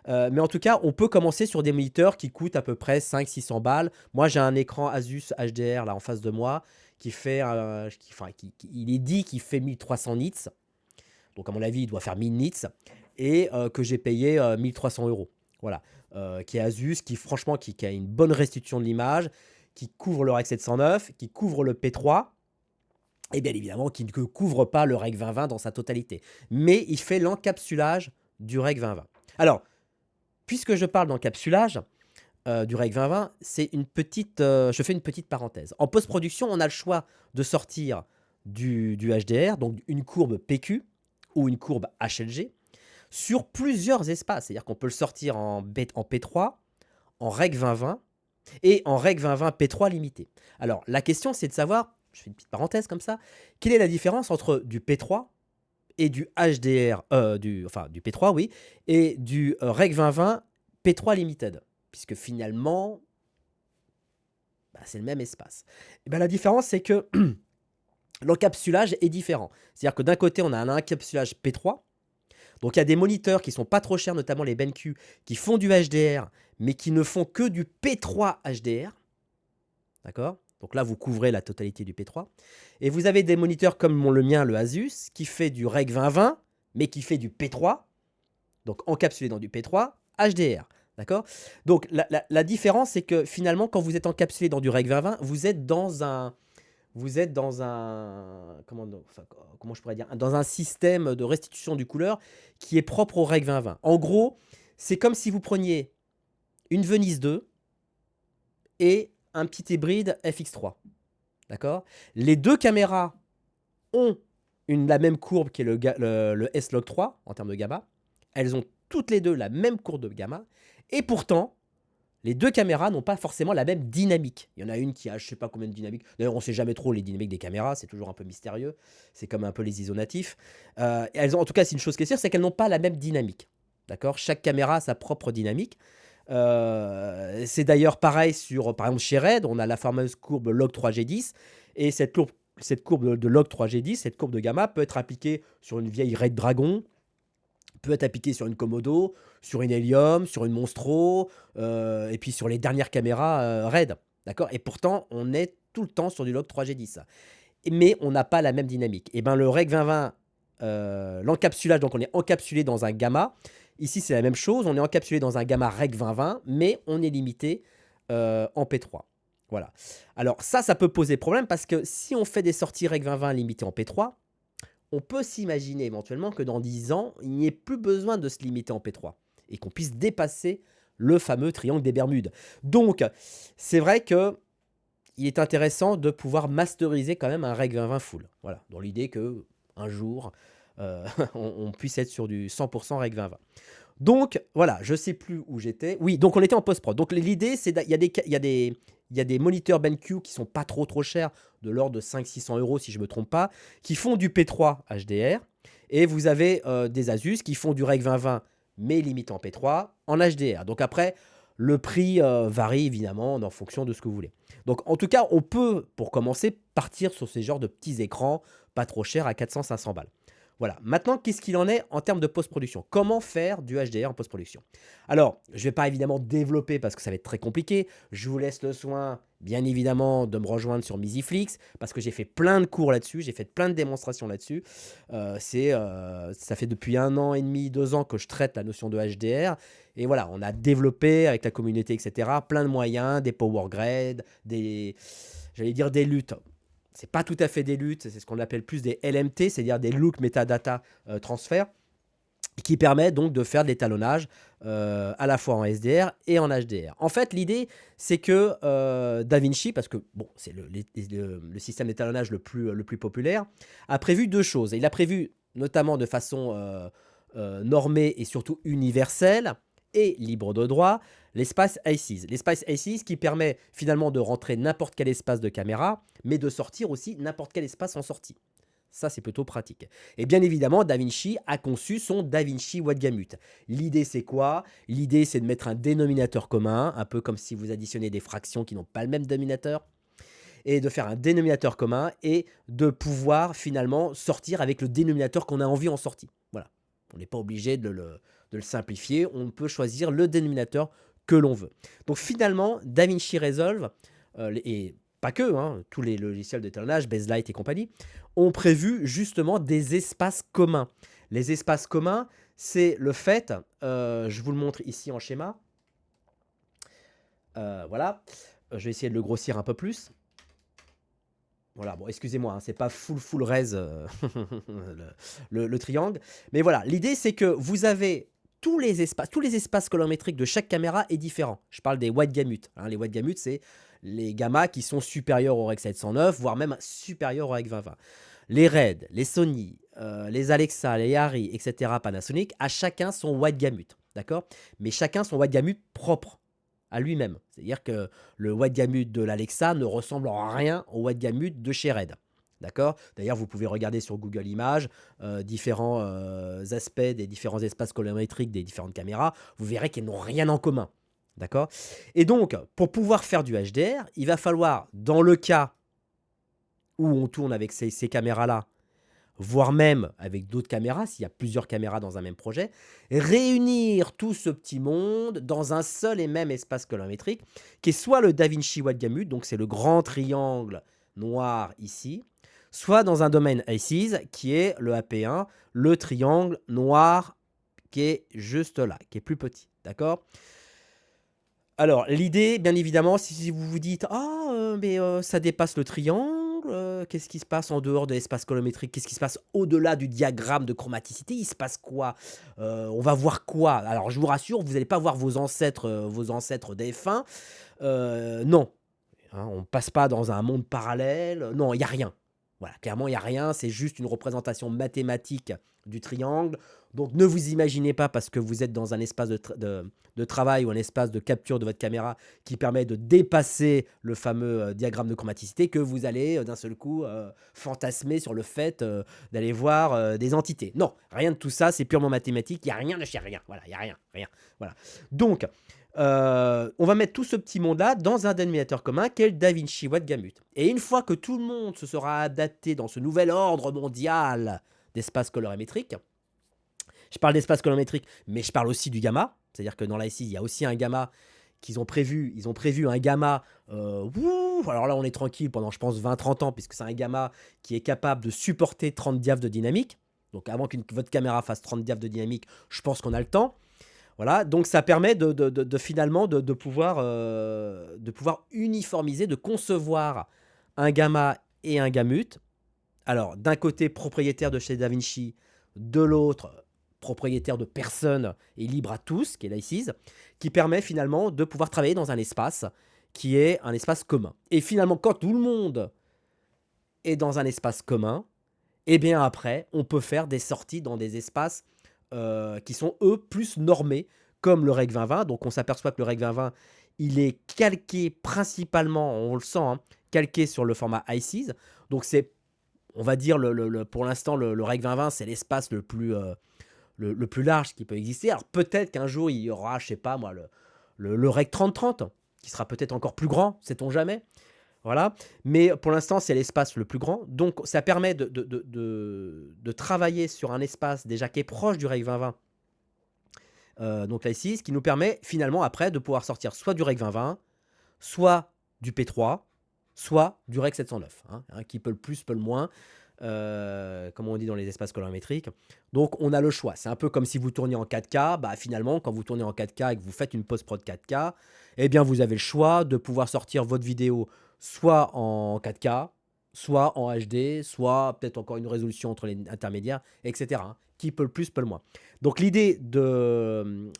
Mais en tout cas, on peut commencer sur des moniteurs qui coûtent à peu près 500-600 balles. Moi, j'ai un écran Asus HDR là en face de moi qui fait, il est dit qu'il fait 1300 nits. Donc à mon avis, il doit faire 1000 nits. Et que j'ai payé 1300 euros. Voilà, qui est Asus, qui franchement, qui a une bonne restitution de l'image, qui couvre le Rec 709, qui couvre le P3. Et bien évidemment, qui ne couvre pas le Rec 2020 dans sa totalité. Mais il fait l'encapsulage du Rec 2020. Alors, puisque je parle d'encapsulage du Rec 2020, je fais une petite parenthèse. En post-production, on a le choix de sortir du HDR, donc une courbe PQ ou une courbe HLG, sur plusieurs espaces. C'est-à-dire qu'on peut le sortir en P3, en Rec 2020 et en Rec 2020 P3 limité. Alors, la question, c'est de savoir, je fais une petite parenthèse comme ça, quelle est la différence entre du P3 et du HDR, enfin du P3, oui, et du Rec 2020 P3 Limited, puisque finalement, bah, c'est le même espace. Et ben, la différence, c'est que l'encapsulage est différent. C'est-à-dire que d'un côté, on a un encapsulage P3, donc il y a des moniteurs qui sont pas trop chers, notamment les BenQ, qui font du HDR, mais qui ne font que du P3 HDR. D'accord? Donc là, vous couvrez la totalité du P3. Et vous avez des moniteurs comme le mien, le Asus, qui fait du Rec 2020, mais qui fait du P3, donc encapsulé dans du P3 HDR. D'accord? Donc la différence, c'est que finalement, quand vous êtes encapsulé dans du Rec 2020, vous êtes dans un comment je pourrais dire, dans un système de restitution du couleur qui est propre au Rec 2020. En gros, c'est comme si vous preniez une Venise 2 et un petit hybride FX3. D'accord? Les deux caméras ont la même courbe qui est le S-Log3 en termes de gamma. Elles ont toutes les deux la même courbe de gamma. Et pourtant, les deux caméras n'ont pas forcément la même dynamique. Il y en a une qui a je ne sais pas combien de dynamiques. D'ailleurs, on ne sait jamais trop les dynamiques des caméras. C'est toujours un peu mystérieux. C'est comme un peu les isonatifs. En tout cas, c'est une chose qui est sûre, c'est qu'elles n'ont pas la même dynamique. D'accord? Chaque caméra a sa propre dynamique. C'est d'ailleurs pareil par exemple, chez Red, on a la fameuse courbe log3G10. Et cette courbe de log3G10, cette courbe de gamma, peut être appliquée sur une vieille Red Dragon, peut être appliquée sur une Komodo, sur une Helium, sur une Monstro, et puis sur les dernières caméras Red. D'accord? Et pourtant, on est tout le temps sur du log3G10. Mais on n'a pas la même dynamique. Et bien, le Rec 2020, l'encapsulage, donc on est encapsulé dans un gamma. Ici, c'est la même chose. On est encapsulé dans un gamma Rec 2020, mais on est limité en P3. Voilà. Alors ça peut poser problème parce que si on fait des sorties Rec 2020 limitées en P3, on peut s'imaginer éventuellement que dans 10 ans, il n'y ait plus besoin de se limiter en P3 et qu'on puisse dépasser le fameux triangle des Bermudes. Donc, c'est vrai que il est intéressant de pouvoir masteriser quand même un Rec 2020 full. Voilà, dans l'idée que un jour, on puisse être sur du 100% Rec 2020. Donc, voilà, je sais plus où j'étais. Oui, donc on était en post-prod. Donc l'idée, c'est il y a des moniteurs BenQ qui sont pas trop chers, de l'ordre de 500-600 euros si je me trompe pas, qui font du P3 HDR. Et vous avez des Asus qui font du Rec 2020, mais limite en P3, en HDR. Donc après, le prix varie évidemment en fonction de ce que vous voulez. Donc en tout cas, on peut, pour commencer, partir sur ces genres de petits écrans pas trop chers à 400-500 balles. Voilà. Maintenant, qu'est-ce qu'il en est en termes de post-production? Comment faire du HDR en post-production? Alors, je ne vais pas évidemment développer parce que ça va être très compliqué. Je vous laisse le soin, bien évidemment, de me rejoindre sur Misiflix parce que j'ai fait plein de cours là-dessus, j'ai fait plein de démonstrations là-dessus. Ça fait depuis 1 an et demi, 2 ans que je traite la notion de HDR. Et voilà, on a développé avec la communauté, etc., plein de moyens, des power grades, j'allais dire des luttes. C'est pas tout à fait des luttes, c'est ce qu'on appelle plus des LMT, c'est-à-dire des look metadata transfert, qui permet donc de faire de l'étalonnage à la fois en SDR et en HDR. En fait, l'idée, c'est que DaVinci, parce que bon, c'est le système d'étalonnage le plus populaire, a prévu 2 choses. Il a prévu notamment de façon normée et surtout universelle et libre de droit, l'espace ACES. L'espace ACES qui permet finalement de rentrer n'importe quel espace de caméra, mais de sortir aussi n'importe quel espace en sortie. Ça, c'est plutôt pratique. Et bien évidemment, DaVinci a conçu son DaVinci Webgamut. L'idée, c'est quoi? L'idée, c'est de mettre un dénominateur commun, un peu comme si vous additionnez des fractions qui n'ont pas le même dénominateur, et de faire un dénominateur commun et de pouvoir finalement sortir avec le dénominateur qu'on a envie en sortie. Voilà. On n'est pas obligé de le simplifier, on peut choisir le dénominateur que l'on veut. Donc finalement, DaVinci Resolve, et pas que, hein, tous les logiciels d'étalonnage, Baselight et compagnie, ont prévu justement des espaces communs. Les espaces communs, c'est le fait, je vous le montre ici en schéma, voilà, je vais essayer de le grossir un peu plus. Voilà, bon, excusez-moi, hein, c'est pas full res le triangle. Mais voilà, l'idée c'est que vous avez tous les espaces colorimétriques de chaque caméra est différent. Je parle des white gamut. Hein. Les white gamut, c'est les gammas qui sont supérieurs au Rec 709, voire même supérieurs au Rec 2020. Les Red, les Sony, les Alexa, les Harry, etc., Panasonic, à chacun son White Gamut, d'accord? Mais chacun son White Gamut propre à lui-même. C'est-à-dire que le White Gamut de l'Alexa ne ressemble en rien au White Gamut de chez Red. D'accord? D'ailleurs, vous pouvez regarder sur Google Images différents aspects des différents espaces colorimétriques des différentes caméras. Vous verrez qu'ils n'ont rien en commun. D'accord? Et donc, pour pouvoir faire du HDR, il va falloir, dans le cas où on tourne avec ces caméras-là, voire même avec d'autres caméras, s'il y a plusieurs caméras dans un même projet, réunir tout ce petit monde dans un seul et même espace colorimétrique, qui est soit le DaVinci White Gamut, donc c'est le grand triangle noir ici, soit dans un domaine ICES, qui est le AP1, le triangle noir qui est juste là, qui est plus petit, d'accord? Alors, l'idée, bien évidemment, si vous vous dites: «Ah, mais ça dépasse le triangle, qu'est-ce qui se passe en dehors de l'espace colorimétrique? Qu'est-ce qui se passe au-delà du diagramme de chromaticité? Il se passe quoi? On va voir quoi?» Alors, je vous rassure, vous n'allez pas voir vos ancêtres défunts, non, hein, on ne passe pas dans un monde parallèle, non, il y a rien. Voilà, clairement, il y a rien, c'est juste une représentation mathématique du triangle. Donc ne vous imaginez pas parce que vous êtes dans un espace de travail ou un espace de capture de votre caméra qui permet de dépasser le fameux diagramme de chromaticité que vous allez d'un seul coup fantasmer sur le fait d'aller voir des entités. Non, rien de tout ça, c'est purement mathématique, il n'y a rien de chez rien. Voilà, il n'y a rien, rien. Voilà. Donc, on va mettre tout ce petit monde-là dans un dénominateur commun qu'est le DaVinci White Gamut. Et une fois que tout le monde se sera adapté dans ce nouvel ordre mondial d'espace colorimétrique, je parle d'espace colorimétrique, mais je parle aussi du gamma. C'est-à-dire que dans l'IC, il y a aussi un gamma qu'ils ont prévu. Ils ont prévu un gamma. Alors là, on est tranquille pendant, je pense, 20-30 ans, puisque c'est un gamma qui est capable de supporter 30 diaphes de dynamique. Donc avant que votre caméra fasse 30 diaphes de dynamique, je pense qu'on a le temps. Voilà, donc ça permet finalement de pouvoir uniformiser, de concevoir un gamma et un gamut. Alors, d'un côté, propriétaire de chez DaVinci, de l'autre, propriétaire de personne et libre à tous, qui est l'ICES, qui permet finalement de pouvoir travailler dans un espace qui est un espace commun. Et finalement, quand tout le monde est dans un espace commun, et bien après, on peut faire des sorties dans des espaces qui sont, eux, plus normés, comme le Rec 2020. Donc, on s'aperçoit que le Rec 2020, il est calqué principalement, on le sent, hein, calqué sur le format ICES. Donc, c'est, on va dire, pour l'instant, le Rec 2020, c'est l'espace le plus large qui peut exister. Alors, peut-être qu'un jour, il y aura, je sais pas moi, le Rec 3030, qui sera peut-être encore plus grand, sait-on jamais. Voilà, mais pour l'instant, c'est l'espace le plus grand. Donc, ça permet de travailler sur un espace déjà qui est proche du Rec 2020, donc l'ICES, qui nous permet finalement après de pouvoir sortir soit du Rec 2020, soit du P3, soit du Rec 709, hein, qui peut le plus, peut le moins, comme on dit dans les espaces colorimétriques. Donc, on a le choix. C'est un peu comme si vous tourniez en 4K. Bah, finalement, quand vous tournez en 4K et que vous faites une post-prod 4K, eh bien, vous avez le choix de pouvoir sortir votre vidéo soit en 4K, soit en HD, soit peut-être encore une résolution entre les intermédiaires, etc., hein. Qui peut le plus, peut le moins. Donc, l'idée de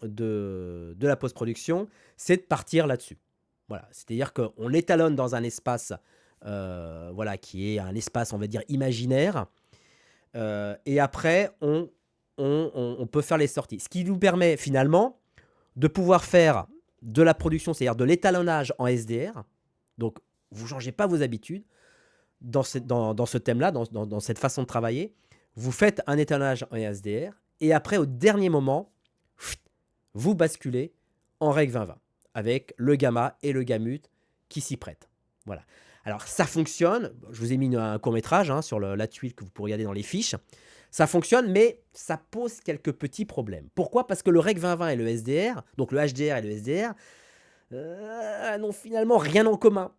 la post-production, c'est de partir là-dessus. Voilà, c'est-à-dire qu'on l'étalonne dans un espace voilà, qui est un espace, on va dire, imaginaire. Et après, on peut faire les sorties. Ce qui nous permet finalement de pouvoir faire de la production, c'est-à-dire de l'étalonnage en SDR. Donc, vous ne changez pas vos habitudes dans ce thème-là, dans cette façon de travailler. Vous faites un étalonnage en SDR et après, au dernier moment, vous basculez en Rec 2020 avec le gamma et le gamut qui s'y prêtent. Voilà. Alors, ça fonctionne. Je vous ai mis un court-métrage sur la tuile que vous pourrez regarder dans les fiches. Ça fonctionne, mais ça pose quelques petits problèmes. Pourquoi? Parce que le Rec 2020 et le SDR, donc le HDR et le SDR, n'ont finalement rien en commun.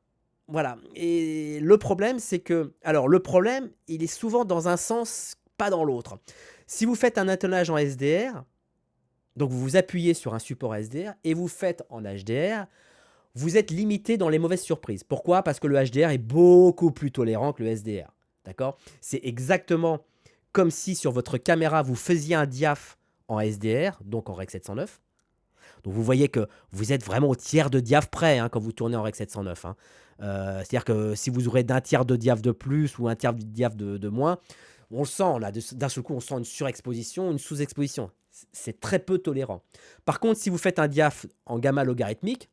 Voilà. Et le problème, c'est que... Alors, le problème, il est souvent dans un sens, pas dans l'autre. Si vous faites un étalonnage en SDR, donc vous vous appuyez sur un support SDR et vous faites en HDR, vous êtes limité dans les mauvaises surprises. Pourquoi? Parce que le HDR est beaucoup plus tolérant que le SDR. D'accord? C'est exactement comme si sur votre caméra, vous faisiez un diaph en SDR, donc en Rec 709. Donc vous voyez que vous êtes vraiment au tiers de diaph près, hein, quand vous tournez en Rec 709, hein. C'est-à-dire que si vous aurez d'un tiers de diaph de plus ou un tiers de diaph de moins, on le sent, là, d'un seul coup, on sent une surexposition, une sous-exposition. C'est très peu tolérant. Par contre, si vous faites un diaph en gamma logarithmique,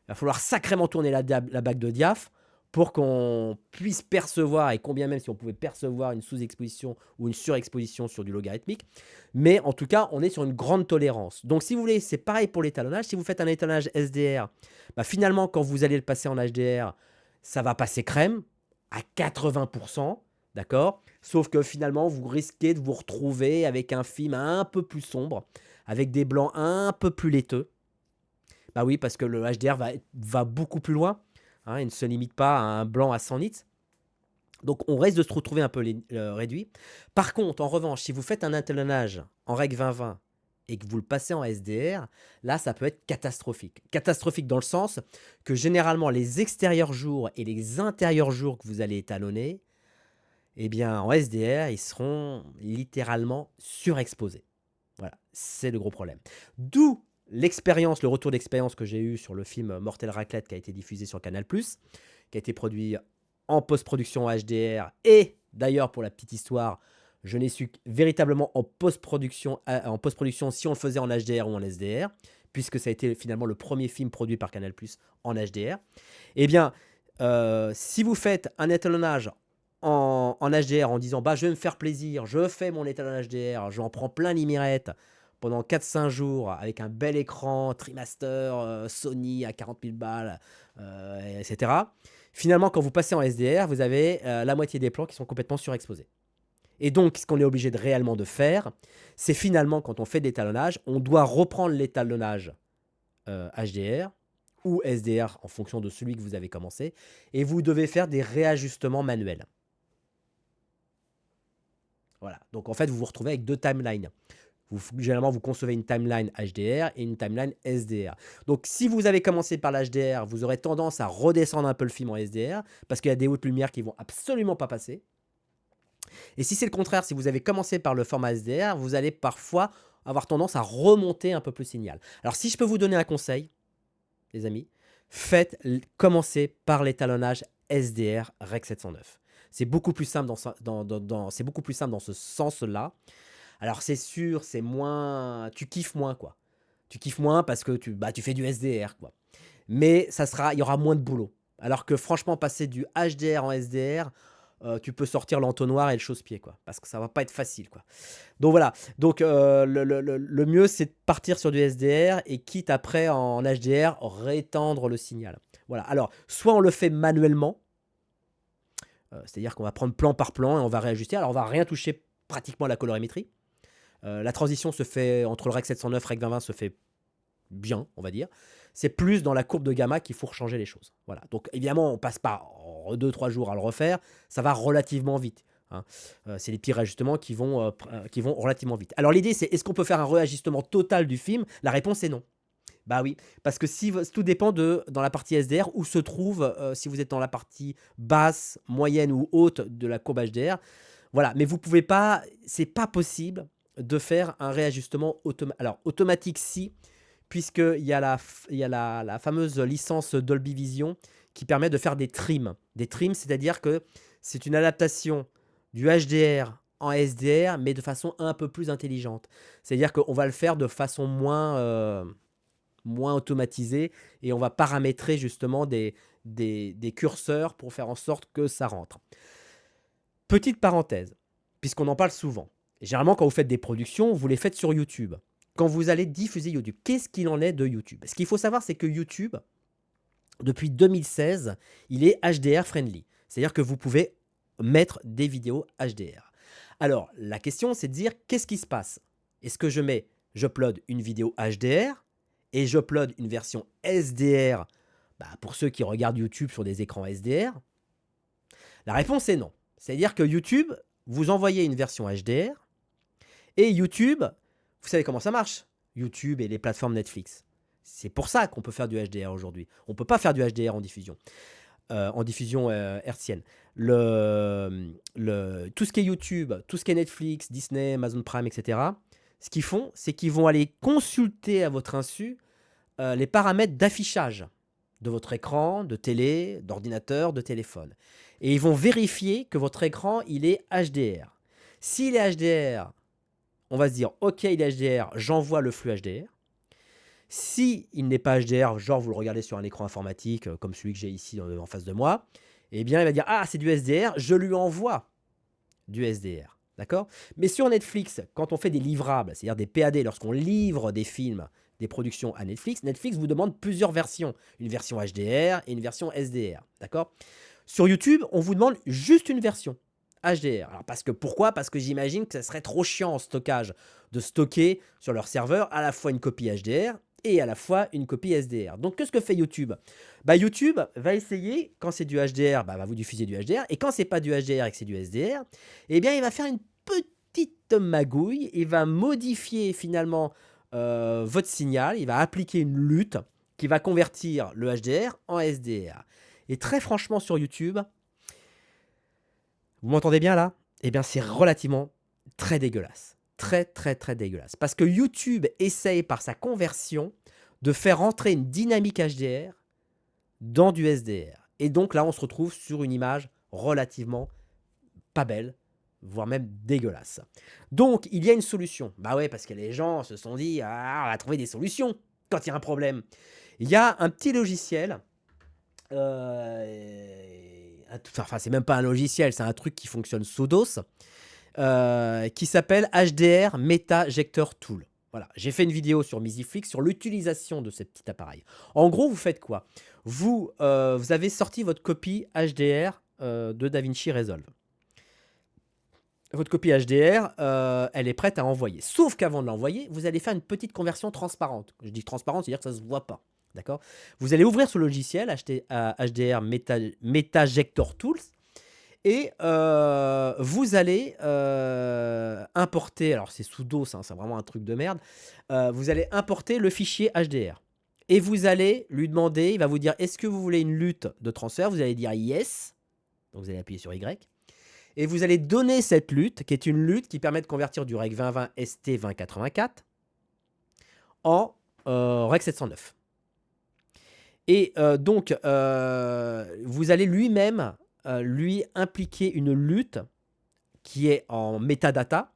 il va falloir sacrément tourner la bague de diaph pour qu'on puisse percevoir, et combien même si on pouvait percevoir une sous-exposition ou une surexposition sur du logarithmique. Mais en tout cas, on est sur une grande tolérance. Donc si vous voulez, c'est pareil pour l'étalonnage. Si vous faites un étalonnage SDR, bah, finalement, quand vous allez le passer en HDR, ça va passer crème à 80%. D'accord? Sauf que finalement, vous risquez de vous retrouver avec un film un peu plus sombre, avec des blancs un peu plus laiteux. Bah oui, parce que le HDR va beaucoup plus loin, hein, il ne se limite pas à un blanc à 100 nits. Donc on risque de se retrouver un peu réduit. Par contre, en revanche, si vous faites un étalonnage en Rec 2020 et que vous le passez en SDR, là, ça peut être catastrophique. Catastrophique dans le sens que généralement, les extérieurs jours et les intérieurs jours que vous allez étalonner, eh bien, en SDR, ils seront littéralement surexposés. Voilà, c'est le gros problème. D'où l'expérience, le retour d'expérience que j'ai eu sur le film Mortel Raclette qui a été diffusé sur Canal+, qui a été produit en post-production en HDR. Et d'ailleurs, pour la petite histoire, je n'ai su véritablement en post-production si on le faisait en HDR ou en SDR, puisque ça a été finalement le premier film produit par Canal+ en HDR. Eh bien, si vous faites un étalonnage en HDR en disant bah, je vais me faire plaisir, je fais mon étalonnage HDR, j'en prends plein les mirettes pendant 4-5 jours avec un bel écran, TriMaster, Sony à 40 000 balles, etc. Finalement, quand vous passez en SDR, vous avez la moitié des plans qui sont complètement surexposés. Et donc, ce qu'on est obligé réellement de faire, c'est finalement, quand on fait de l'étalonnage, on doit reprendre l'étalonnage HDR ou SDR en fonction de celui que vous avez commencé, et vous devez faire des réajustements manuels. Voilà. Donc, en fait, vous vous retrouvez avec deux timelines. Généralement, vous concevez une timeline HDR et une timeline SDR. Donc, si vous avez commencé par l'HDR, vous aurez tendance à redescendre un peu le film en SDR parce qu'il y a des hautes lumières qui vont absolument pas passer. Et si c'est le contraire, si vous avez commencé par le format SDR, vous allez parfois avoir tendance à remonter un peu plus le signal. Alors, si je peux vous donner un conseil, les amis, commencez par l'étalonnage SDR Rec 709. C'est beaucoup plus simple c'est beaucoup plus simple dans ce sens-là. Alors c'est sûr, c'est moins, tu kiffes moins quoi. Tu kiffes moins parce que tu fais du SDR quoi. Mais il y aura moins de boulot. Alors que franchement, passer du HDR en SDR, tu peux sortir l'entonnoir et le chausse-pied quoi, parce que ça va pas être facile quoi. Donc voilà. Donc le mieux c'est de partir sur du SDR et quitte après en HDR rétendre le signal. Voilà. Alors soit on le fait manuellement, c'est-à-dire qu'on va prendre plan par plan et on va réajuster. Alors on va rien toucher pratiquement à la colorimétrie. La transition se fait entre le Rec 709 et Rec 2020 se fait bien, on va dire. C'est plus dans la courbe de gamma qu'il faut changer les choses. Voilà. Donc évidemment, on passe pas en 2-3 jours à le refaire, ça va relativement vite, hein. C'est les petits réajustements qui vont relativement vite. Alors l'idée, c'est est-ce qu'on peut faire un réajustement total du film? La réponse est non. Bah oui, parce que tout dépend dans la partie SDR où se trouve, si vous êtes dans la partie basse, moyenne ou haute de la courbe HDR. Voilà, mais vous pouvez pas, c'est pas possible de faire un réajustement automatique si, puisqu'il y a la fameuse licence Dolby Vision qui permet de faire des trims. Des trims, c'est-à-dire que c'est une adaptation du HDR en SDR, mais de façon un peu plus intelligente. C'est-à-dire qu'on va le faire de façon moins automatisée et on va paramétrer justement des curseurs pour faire en sorte que ça rentre. Petite parenthèse, puisqu'on en parle souvent. Généralement, quand vous faites des productions, vous les faites sur YouTube. Quand vous allez diffuser YouTube, qu'est-ce qu'il en est de YouTube? Ce qu'il faut savoir, c'est que YouTube, depuis 2016, il est HDR friendly. C'est-à-dire que vous pouvez mettre des vidéos HDR. Alors, la question, c'est de dire, qu'est-ce qui se passe? Est-ce que j'upload une vidéo HDR et j'upload une version SDR pour ceux qui regardent YouTube sur des écrans SDR? La réponse est non. C'est-à-dire que YouTube, vous envoyez une version HDR et YouTube, vous savez comment ça marche? YouTube et les plateformes Netflix. C'est pour ça qu'on peut faire du HDR aujourd'hui. On ne peut pas faire du HDR en diffusion hertzienne. Tout ce qui est YouTube, tout ce qui est Netflix, Disney, Amazon Prime, etc., ce qu'ils font, c'est qu'ils vont aller consulter à votre insu les paramètres d'affichage de votre écran, de télé, d'ordinateur, de téléphone. Et ils vont vérifier que votre écran, il est HDR. S'il est HDR, on va se dire, OK, il est HDR, j'envoie le flux HDR. Si il n'est pas HDR, genre vous le regardez sur un écran informatique, comme celui que j'ai ici en face de moi, eh bien, il va dire, ah, c'est du SDR, je lui envoie du SDR. D'accord? Mais sur Netflix, quand on fait des livrables, c'est-à-dire des PAD, lorsqu'on livre des films, des productions à Netflix, Netflix vous demande plusieurs versions. Une version HDR et une version SDR. D'accord? Sur YouTube, on vous demande juste une version HDR. Alors pourquoi? Parce que j'imagine que ça serait trop chiant en stockage de stocker sur leur serveur à la fois une copie HDR et à la fois une copie SDR. Donc qu'est-ce que fait YouTube? Bah, YouTube va essayer, quand c'est du HDR, bah, va vous diffuser du HDR, et quand c'est pas du HDR et que c'est du SDR, eh bien il va faire une petite magouille, il va modifier finalement votre signal, il va appliquer une lutte qui va convertir le HDR en SDR. Et très franchement sur YouTube, vous m'entendez bien là? Eh bien c'est relativement très dégueulasse. Très dégueulasse. Parce que YouTube essaye par sa conversion de faire entrer une dynamique HDR dans du SDR. Et donc là on se retrouve sur une image relativement pas belle, voire même dégueulasse. Donc il y a une solution. Bah ouais, parce que les gens se sont dit, ah, on va trouver des solutions quand il y a un problème. Il y a un petit logiciel. Enfin, c'est même pas un logiciel, c'est un truc qui fonctionne sous DOS, qui s'appelle HDR Metajector Tool. Voilà, j'ai fait une vidéo sur Misiflix sur l'utilisation de ce petit appareil. En gros, vous faites quoi? Vous avez sorti votre copie HDR de DaVinci Resolve. Votre copie HDR, elle est prête à envoyer. Sauf qu'avant de l'envoyer, vous allez faire une petite conversion transparente. Je dis transparente, c'est-à-dire que ça ne se voit pas. D'accord? Vous allez ouvrir ce logiciel HDR Metajector Tools et vous allez importer, alors c'est sous DOS, hein, c'est vraiment un truc de merde, vous allez importer le fichier HDR. Et vous allez lui demander, il va vous dire, est-ce que vous voulez une lutte de transfert? Vous allez dire yes, donc vous allez appuyer sur Y. Et vous allez donner cette lutte, qui est une lutte qui permet de convertir du Rec 2020 ST 2084 en Rec 709. Et donc, vous allez lui-même lui impliquer une lutte qui est en metadata,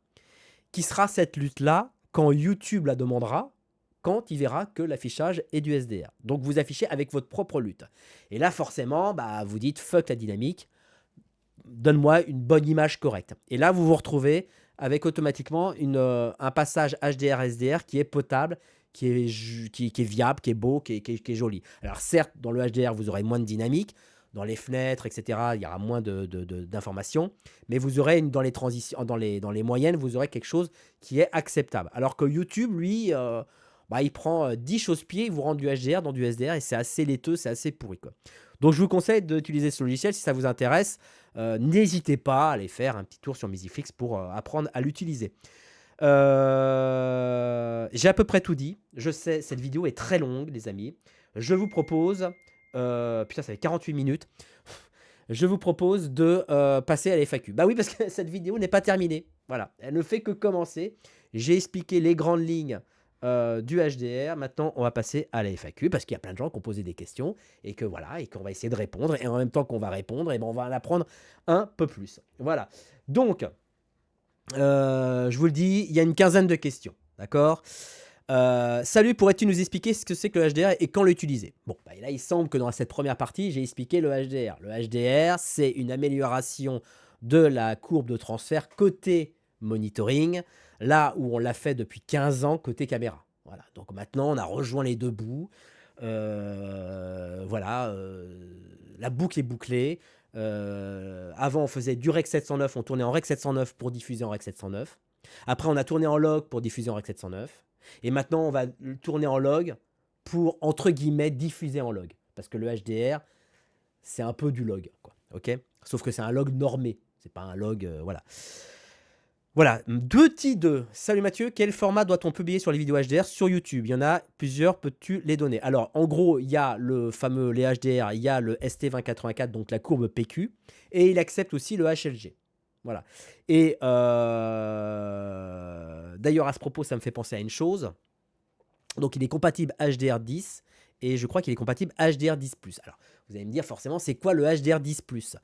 qui sera cette lutte-là quand YouTube la demandera, quand il verra que l'affichage est du SDR. Donc, vous affichez avec votre propre lutte. Et là, forcément, bah, vous dites fuck la dynamique, donne-moi une bonne image correcte. Et là, vous vous retrouvez avec automatiquement un passage HDR-SDR qui est potable, qui est viable, qui est beau, qui est joli. Alors certes, dans le HDR, vous aurez moins de dynamique, dans les fenêtres, etc., il y aura moins d'informations, mais vous aurez dans les transitions, dans les moyennes, vous aurez quelque chose qui est acceptable. Alors que YouTube, lui, bah, il prend 10 chausse-pieds, il vous rend du HDR dans du SDR, et c'est assez laiteux, c'est assez pourri, quoi. Donc je vous conseille d'utiliser ce logiciel si ça vous intéresse. N'hésitez pas à aller faire un petit tour sur Misiflix pour apprendre à l'utiliser. J'ai à peu près tout dit. Je sais, cette vidéo est très longue, les amis. Je vous propose... putain, ça fait 48 minutes. Je vous propose de passer à la FAQ. Bah oui, parce que cette vidéo n'est pas terminée. Voilà, elle ne fait que commencer. J'ai expliqué les grandes lignes du HDR. Maintenant, on va passer à la FAQ parce qu'il y a plein de gens qui ont posé des questions et que voilà, et qu'on va essayer de répondre. Et en même temps qu'on va répondre, et ben on va en apprendre un peu plus. Voilà. Donc, je vous le dis, il y a une quinzaine de questions. D'accord? Salut, pourrais-tu nous expliquer ce que c'est que le HDR et quand l'utiliser? Bon, bah là, il semble que dans cette première partie, j'ai expliqué le HDR. Le HDR, c'est une amélioration de la courbe de transfert côté monitoring, là où on l'a fait depuis 15 ans côté caméra. Voilà, donc maintenant, on a rejoint les deux bouts. Voilà, la boucle est bouclée. Avant, on faisait du Rec 709, on tournait en Rec 709 pour diffuser en Rec 709. Après, on a tourné en log pour diffuser en Rec 709. Et maintenant, on va tourner en log pour, entre guillemets, diffuser en log. Parce que le HDR, c'est un peu du log, quoi. Ok? Sauf que c'est un log normé. C'est pas un log, voilà. Voilà, petit 2. Salut Mathieu, quel format doit-on publier sur les vidéos HDR sur YouTube? Il y en a plusieurs, peux-tu les donner? Alors, en gros, il y a le fameux, les HDR, il y a le ST2084, donc la courbe PQ, et il accepte aussi le HLG. Voilà. Et d'ailleurs, à ce propos, ça me fait penser à une chose. Donc il est compatible HDR10 et je crois qu'il est compatible HDR10+. Alors vous allez me dire forcément c'est quoi le HDR10+?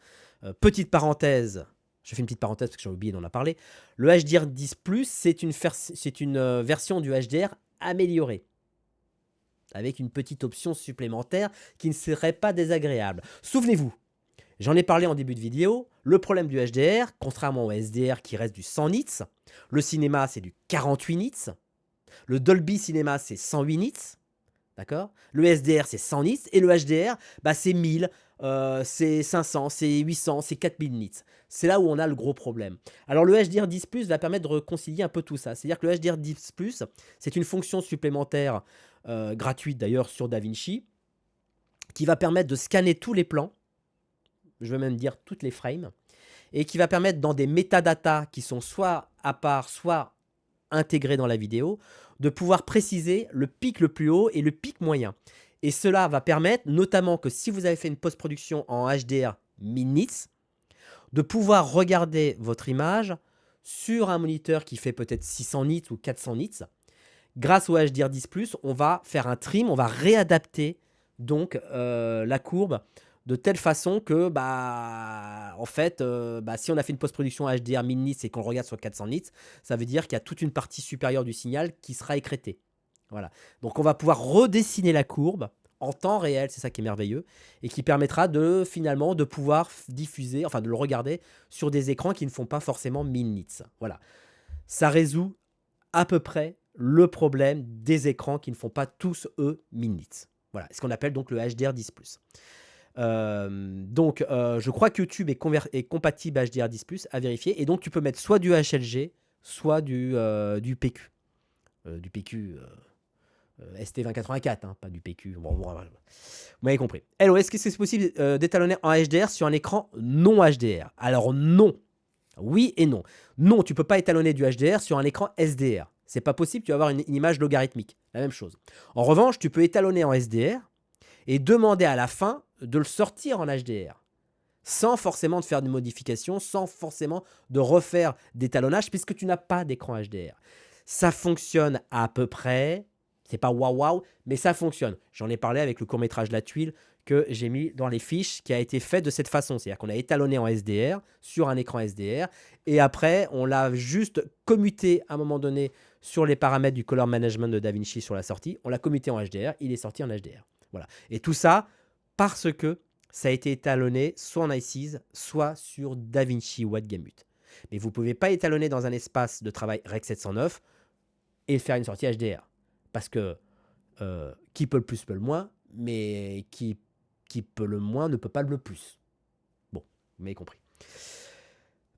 Petite parenthèse, je fais une petite parenthèse parce que j'ai oublié d'en parler. Le HDR10+, c'est une version du HDR améliorée, avec une petite option supplémentaire qui ne serait pas désagréable. Souvenez-vous, j'en ai parlé en début de vidéo, le problème du HDR, contrairement au SDR qui reste du 100 nits, le cinéma c'est du 48 nits, le Dolby Cinema c'est 108 nits, d'accord? Le SDR c'est 100 nits et le HDR bah, c'est 1000, c'est 500, c'est 800, c'est 4000 nits. C'est là où on a le gros problème. Alors le HDR10+ va permettre de réconcilier un peu tout ça. C'est-à-dire que le HDR10+, c'est une fonction supplémentaire gratuite d'ailleurs sur DaVinci qui va permettre de scanner tous les plans, je veux même dire toutes les frames, et qui va permettre dans des métadatas qui sont soit à part, soit intégrés dans la vidéo, de pouvoir préciser le pic le plus haut et le pic moyen. Et cela va permettre, notamment que si vous avez fait une post-production en HDR 1000 nits, de pouvoir regarder votre image sur un moniteur qui fait peut-être 600 nits ou 400 nits. Grâce au HDR10+, on va faire un trim, on va réadapter donc la courbe de telle façon que, bah, en fait, si on a fait une post-production HDR 1000 nits et qu'on le regarde sur 400 nits, ça veut dire qu'il y a toute une partie supérieure du signal qui sera écrétée. Voilà. Donc, on va pouvoir redessiner la courbe en temps réel, c'est ça qui est merveilleux, et qui permettra de, finalement, de pouvoir diffuser, enfin, de le regarder sur des écrans qui ne font pas forcément 1000 nits. Voilà. Ça résout à peu près le problème des écrans qui ne font pas tous, eux, 1000 nits. Voilà, ce qu'on appelle donc le HDR10+. Je crois que YouTube est compatible HDR10+, à vérifier. Et donc, tu peux mettre soit du HLG, soit du PQ. Du PQ ST2084, hein, pas du PQ. Bon, vous m'avez compris. Hello, est-ce que c'est possible d'étalonner en HDR sur un écran non HDR? Alors, non. Oui et non. Non, tu peux pas étalonner du HDR sur un écran SDR. C'est pas possible, tu vas avoir une image logarithmique. La même chose. En revanche, tu peux étalonner en SDR et demander à la fin de le sortir en HDR. Sans forcément de faire de modifications, sans forcément de refaire d'étalonnage, puisque tu n'as pas d'écran HDR. Ça fonctionne à peu près. C'est pas waouh waouh, mais ça fonctionne. J'en ai parlé avec le court-métrage La Tuile que j'ai mis dans les fiches, qui a été fait de cette façon. C'est-à-dire qu'on a étalonné en SDR sur un écran SDR, et après, on l'a juste commuté à un moment donné sur les paramètres du color management de DaVinci sur la sortie. On l'a commuté en HDR, il est sorti en HDR. Voilà. Et tout ça parce que ça a été étalonné soit en iSees, soit sur DaVinci Wide Gamut. Mais vous ne pouvez pas étalonner dans un espace de travail Rec 709 et faire une sortie HDR. Parce que qui peut le plus peut le moins, mais qui peut le moins ne peut pas le plus. Bon, vous m'avez compris.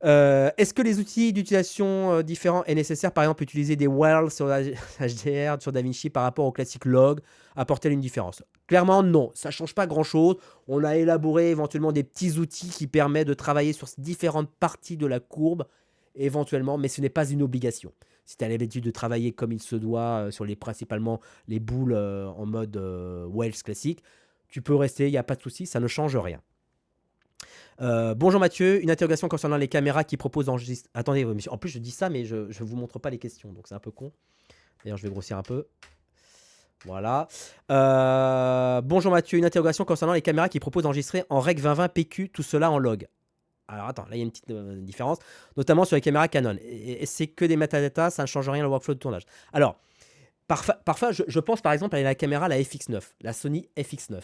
Est-ce que les outils d'utilisation différents est nécessaire? Par exemple, utiliser des wells sur HDR, sur DaVinci par rapport au classique log, apporter une différence? Clairement, non. Ça ne change pas grand-chose. On a élaboré éventuellement des petits outils qui permettent de travailler sur différentes parties de la courbe, éventuellement, mais ce n'est pas une obligation. Si tu as l'habitude de travailler comme il se doit sur principalement les boules en mode wells classique, tu peux rester, il n'y a pas de souci, ça ne change rien. Bonjour Mathieu, une interrogation concernant les caméras qui proposent d'enregistrer. Attendez, en plus je dis ça, mais je ne vous montre pas les questions, donc c'est un peu con. D'ailleurs, je vais grossir un peu. Voilà. Bonjour Mathieu, une interrogation concernant les caméras qui proposent d'enregistrer en Rec 2020 PQ, tout cela en log. Alors attends, là il y a une petite différence, notamment sur les caméras Canon. Et c'est que des metadatas, ça ne change rien au workflow de tournage. Alors, parfois je pense par exemple à la caméra, la FX9, la Sony FX9.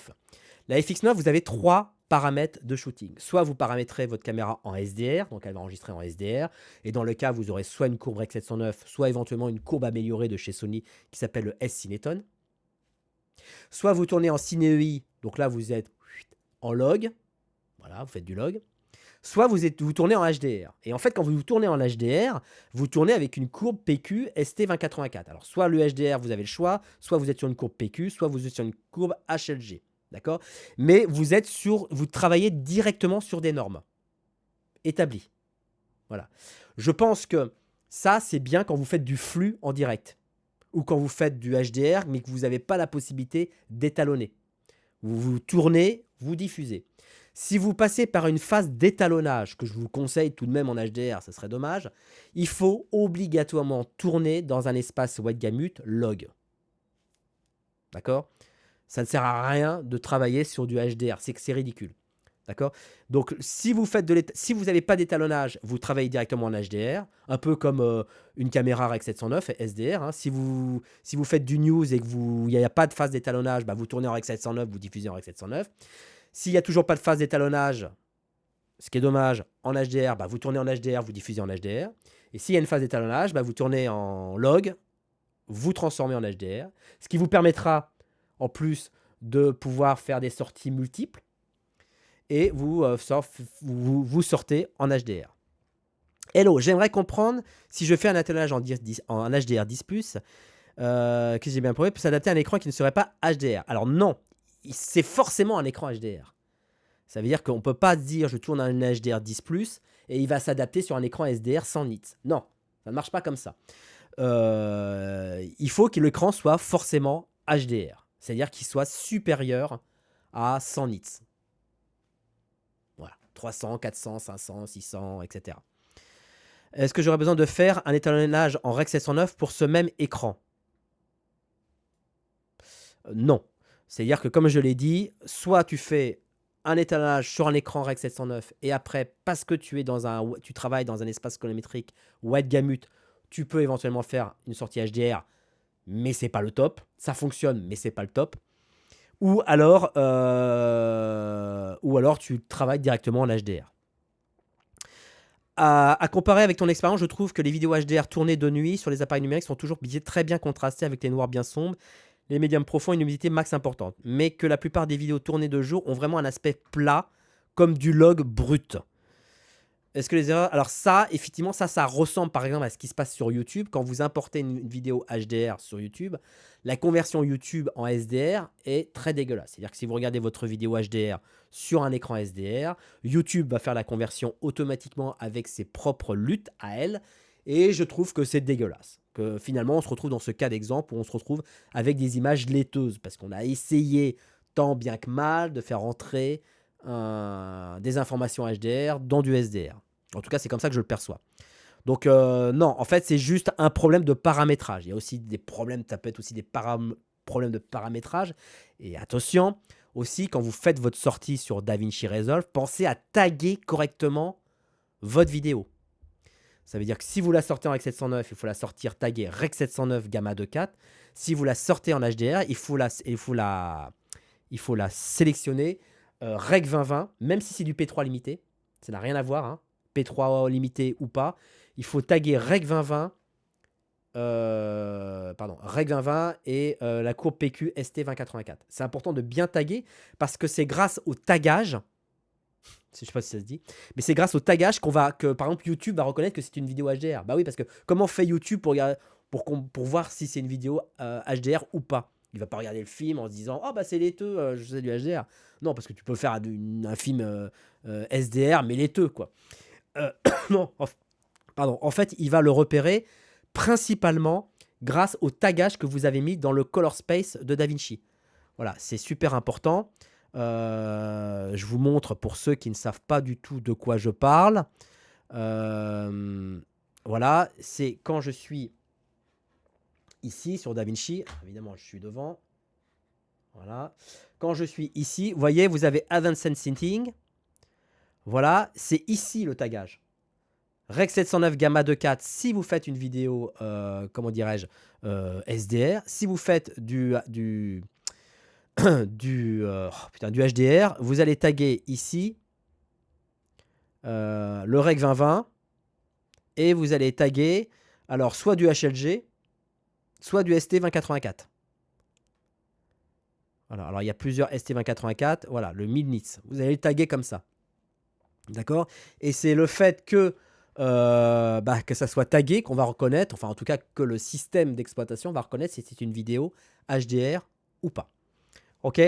La FX9, vous avez 3 paramètres de shooting. Soit vous paramétrez votre caméra en SDR, donc elle va enregistrer en SDR, et dans le cas, vous aurez soit une courbe Rec 709, soit éventuellement une courbe améliorée de chez Sony qui s'appelle le S-Cineton. Soit vous tournez en Cine-EI, donc là vous êtes en log, voilà, vous faites du log. Soit vous tournez en HDR. Et en fait, quand vous tournez en HDR, vous tournez avec une courbe PQ ST2084. Alors, soit le HDR, vous avez le choix, soit vous êtes sur une courbe PQ, soit vous êtes sur une courbe HLG. D'accord? Mais vous travaillez directement sur des normes établies. Voilà. Je pense que ça, c'est bien quand vous faites du flux en direct ou quand vous faites du HDR, mais que vous n'avez pas la possibilité d'étalonner. Vous tournez, vous diffusez. Si vous passez par une phase d'étalonnage, que je vous conseille tout de même en HDR, ce serait dommage, il faut obligatoirement tourner dans un espace Wide Gamut log. D'accord? Ça ne sert à rien de travailler sur du HDR, c'est que c'est ridicule. D'accord? Donc si vous faites si vous n'avez pas d'étalonnage, vous travaillez directement en HDR, un peu comme une caméra Rec 709 SDR, hein. Si vous faites du news et que il n'y a pas de phase d'étalonnage, bah, vous tournez en Rec 709, vous diffusez en Rec 709. S'il n'y a toujours pas de phase d'étalonnage, ce qui est dommage, en HDR, bah, vous tournez en HDR, vous diffusez en HDR. Et s'il y a une phase d'étalonnage, bah, vous tournez en log, vous transformez en HDR, ce qui vous permettra en plus de pouvoir faire des sorties multiples et vous sortez en HDR. Hello, j'aimerais comprendre si je fais un étalonnage en HDR 10+, que j'ai bien prouvé, peut s'adapter à un écran qui ne serait pas HDR. Alors non, c'est forcément un écran HDR. Ça veut dire qu'on ne peut pas dire je tourne un HDR 10+, et il va s'adapter sur un écran SDR 100 nits. Non, ça ne marche pas comme ça. Il faut que l'écran soit forcément HDR. C'est-à-dire qu'il soit supérieur à 100 nits. Voilà, 300, 400, 500, 600, etc. Est-ce que j'aurais besoin de faire un étalonnage en Rec 709 pour ce même écran? Non. C'est-à-dire que comme je l'ai dit, soit tu fais un étalonnage sur un écran Rec 709 et après, parce que tu travailles dans un espace colorimétrique wide gamut, tu peux éventuellement faire une sortie HDR, mais c'est pas le top. Ça fonctionne, mais c'est pas le top. Ou alors tu travailles directement en HDR. À comparer avec ton expérience, je trouve que les vidéos HDR tournées de nuit sur les appareils numériques sont toujours très bien contrastées avec les noirs bien sombres, les médiums profonds et une humidité max importante. Mais que la plupart des vidéos tournées de jour ont vraiment un aspect plat, comme du log brut. Est-ce que les erreurs... Alors ça, effectivement, ça ressemble par exemple à ce qui se passe sur YouTube. Quand vous importez une vidéo HDR sur YouTube, la conversion YouTube en SDR est très dégueulasse. C'est-à-dire que si vous regardez votre vidéo HDR sur un écran SDR, YouTube va faire la conversion automatiquement avec ses propres luttes à elle. Et je trouve que c'est dégueulasse. Que finalement, on se retrouve dans ce cas d'exemple où on se retrouve avec des images laiteuses. Parce qu'on a essayé tant bien que mal de faire entrer des informations HDR dans du SDR. En tout cas, c'est comme ça que je le perçois. Donc, non, en fait, c'est juste un problème de paramétrage. Il y a aussi des problèmes, ça peut être aussi des problèmes de paramétrage. Et attention, aussi, quand vous faites votre sortie sur DaVinci Resolve, pensez à taguer correctement votre vidéo. Ça veut dire que si vous la sortez en Rec 709, il faut la sortir taguée Rec 709 Gamma 2.4. Si vous la sortez en HDR, il faut la sélectionner Rec 2020, même si c'est du P3 limité. Ça n'a rien à voir, hein. P3 limité ou pas. Il faut taguer Rec 2020, Rec 2020 et la courbe PQ ST 2084. C'est important de bien taguer parce que c'est grâce au tagage, je sais pas si ça se dit, mais c'est grâce au tagage que par exemple YouTube va reconnaître que c'est une vidéo HDR. Bah oui, parce que comment fait YouTube pour voir si c'est une vidéo HDR ou pas? Il va pas regarder le film en se disant oh bah c'est laiteux, je sais du HDR. Non, parce que tu peux faire un film SDR mais laiteux quoi. Non, pardon. En fait, il va le repérer principalement grâce au tagage que vous avez mis dans le color space de DaVinci. Voilà, c'est super important. Je vous montre pour ceux qui ne savent pas du tout de quoi je parle. Voilà, c'est quand je suis ici sur DaVinci. Évidemment, je suis devant. Voilà. Quand je suis ici, vous voyez, vous avez Advanced Setting. Voilà, c'est ici le tagage. Rec 709 Gamma 2.4, si vous faites une vidéo, comment dirais-je, SDR. Si vous faites du HDR, vous allez taguer ici le Rec 2020 et vous allez taguer alors soit du HLG, soit du ST 2084. Voilà, alors il y a plusieurs ST 2084. Voilà, le 1000 nits. Vous allez le taguer comme ça. D'accord? Et c'est le fait que ça soit tagué qu'on va reconnaître, enfin en tout cas que le système d'exploitation va reconnaître si c'est une vidéo HDR ou pas. Ok.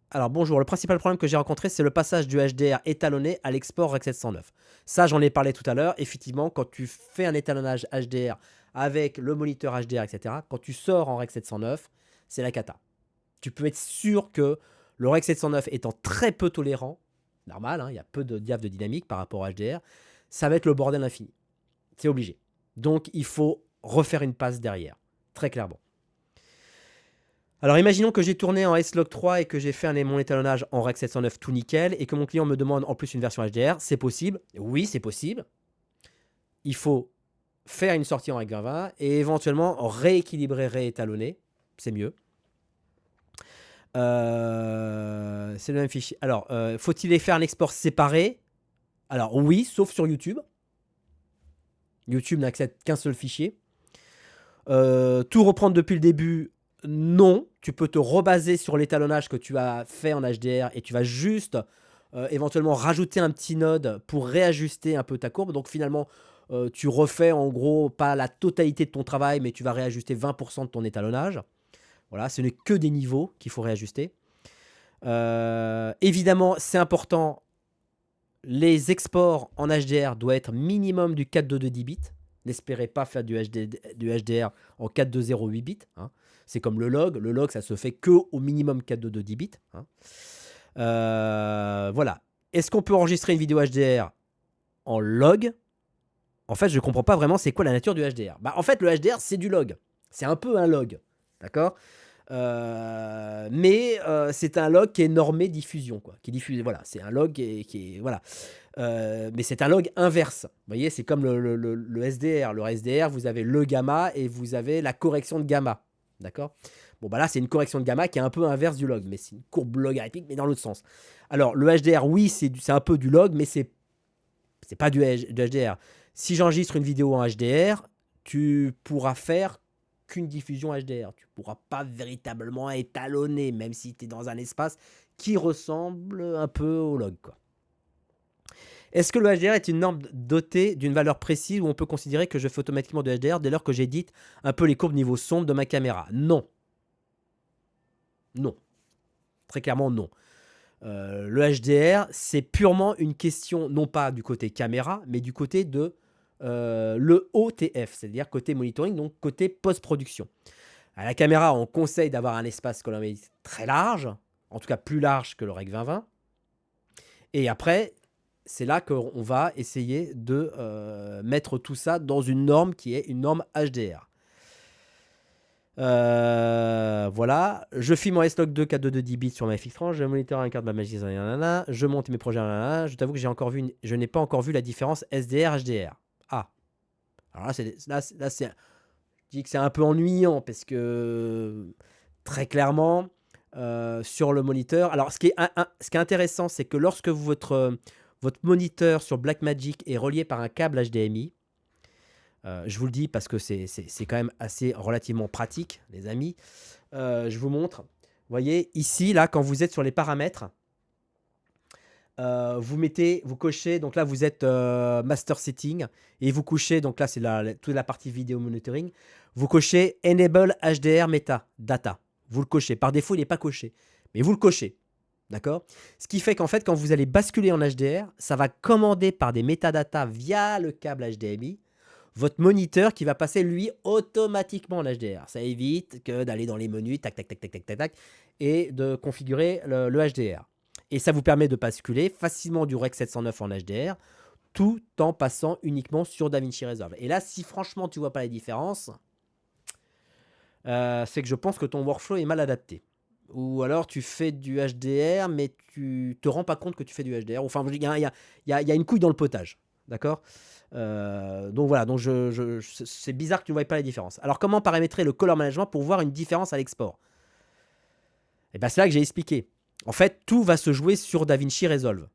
Alors bonjour, le principal problème que j'ai rencontré, c'est le passage du HDR étalonné à l'export Rec 709. Ça, j'en ai parlé tout à l'heure. Effectivement, quand tu fais un étalonnage HDR avec le moniteur HDR, etc., quand tu sors en Rec 709, c'est la cata. Tu peux être sûr que le Rec 709 étant très peu tolérant, normal, hein, il y a peu de diaph de dynamique par rapport au HDR, ça va être le bordel infini. C'est obligé. Donc, il faut refaire une passe derrière, très clairement. Alors, imaginons que j'ai tourné en S-Log 3 et que j'ai fait mon étalonnage en Rec 709 tout nickel et que mon client me demande en plus une version HDR. C'est possible. Oui, c'est possible. Il faut faire une sortie en Rec 2020 et éventuellement rééquilibrer, réétalonner. C'est mieux. C'est le même fichier. Alors, faut-il faire un export séparé? Alors, oui, sauf sur YouTube. YouTube n'accepte qu'un seul fichier. Tout reprendre depuis le début, non. Tu peux te rebaser sur l'étalonnage que tu as fait en HDR et tu vas juste éventuellement rajouter un petit node pour réajuster un peu ta courbe. Donc finalement, tu refais en gros pas la totalité de ton travail, mais tu vas réajuster 20% de ton étalonnage. Voilà, ce n'est que des niveaux qu'il faut réajuster. Évidemment, c'est important. Les exports en HDR doivent être minimum du 4.2 10 bits. N'espérez pas faire du HDR en 4.2 8 bits. Hein. C'est comme le log. Le log, ça se fait que au minimum 4.2 10 bits. Hein. Voilà. Est-ce qu'on peut enregistrer une vidéo HDR en log? En fait, je ne comprends pas vraiment c'est quoi la nature du HDR. En fait, le HDR, c'est du log. C'est un peu un log. D'accord? Mais c'est un log qui est normé diffusion, quoi, qui diffuse. Voilà, c'est un log qui est voilà. Mais c'est un log inverse. Vous voyez, c'est comme le SDR. Le SDR, vous avez le gamma et vous avez la correction de gamma. D'accord? Bon, là, c'est une correction de gamma qui est un peu inverse du log, mais c'est une courbe logarithmique, mais dans l'autre sens. Alors, le HDR, oui, c'est un peu du log, mais c'est pas du HDR. Si j'enregistre une vidéo en HDR, tu pourras faire qu'une diffusion HDR. Tu ne pourras pas véritablement étalonner, même si tu es dans un espace qui ressemble un peu au log, quoi. Est-ce que le HDR est une norme dotée d'une valeur précise où on peut considérer que je fais automatiquement de HDR dès lors que j'édite un peu les courbes niveau sombre de ma caméra? Non. Non. Très clairement, non. Le HDR, c'est purement une question, non pas du côté caméra, mais du côté de le OTF, c'est-à-dire côté monitoring, donc côté post-production. À la caméra, on conseille d'avoir un espace colorimétrique très large, en tout cas plus large que le Rec 2020. Et après, c'est là qu'on va essayer de mettre tout ça dans une norme qui est une norme HDR. Voilà, je filme en S-Log 2 4.2 10 bits sur ma FX30, je moniteur un carte de ma Magis, je monte mes projets, je t'avoue que je n'ai pas encore vu la différence SDR HDR. Ah, alors là, je dis que c'est un peu ennuyant parce que très clairement sur le moniteur. Alors ce qui est intéressant, c'est que lorsque votre moniteur sur Blackmagic est relié par un câble HDMI, je vous le dis parce que c'est quand même assez relativement pratique, les amis. Je vous montre. Vous voyez, ici, là, quand vous êtes sur les paramètres, vous cochez, donc là, vous êtes Master Setting, et vous cochez, donc là, c'est toute la partie vidéo monitoring. Vous cochez Enable HDR Meta Data. Vous le cochez. Par défaut, il n'est pas coché, mais vous le cochez. D'accord? Ce qui fait qu'en fait, quand vous allez basculer en HDR, ça va commander par des métadatas via le câble HDMI votre moniteur qui va passer, lui, automatiquement en HDR. Ça évite que d'aller dans les menus, tac, tac, tac, tac, tac, tac, tac, et de configurer le HDR. Et ça vous permet de basculer facilement du Rec 709 en HDR, tout en passant uniquement sur DaVinci Resolve. Et là, si franchement tu vois pas la différence, c'est que je pense que ton workflow est mal adapté. Ou alors tu fais du HDR, mais tu te rends pas compte que tu fais du HDR. Enfin, il y a une couille dans le potage. D'accord? Donc voilà, donc c'est bizarre que tu ne voyes pas la différence. Alors comment paramétrer le color management pour voir une différence à l'export? Et bien c'est là que j'ai expliqué. En fait, tout va se jouer sur DaVinci Resolve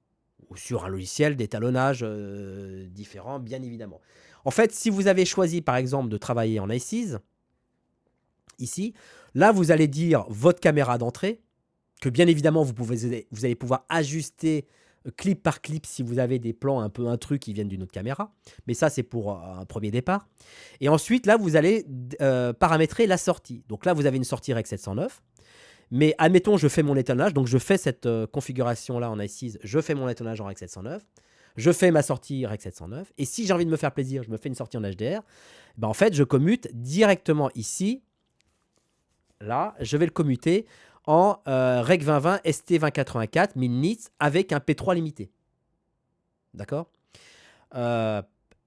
ou sur un logiciel d'étalonnage différent, bien évidemment. En fait, si vous avez choisi par exemple de travailler en ICES, ici, là vous allez dire votre caméra d'entrée, que bien évidemment vous allez pouvoir ajuster clip par clip si vous avez des plans un peu intrus qui viennent d'une autre caméra. Mais ça, c'est pour un premier départ. Et ensuite, là, vous allez paramétrer la sortie. Donc là, vous avez une sortie Rec 709. Mais admettons, je fais mon étalonnage. Donc, je fais cette configuration-là en ICES. Je fais mon étalonnage en Rec 709. Je fais ma sortie Rec 709. Et si j'ai envie de me faire plaisir, je me fais une sortie en HDR. Ben, en fait, je commute directement ici. Là, je vais le commuter en Rec 2020 ST2084 1000 nits avec un P3 limité. D'accord?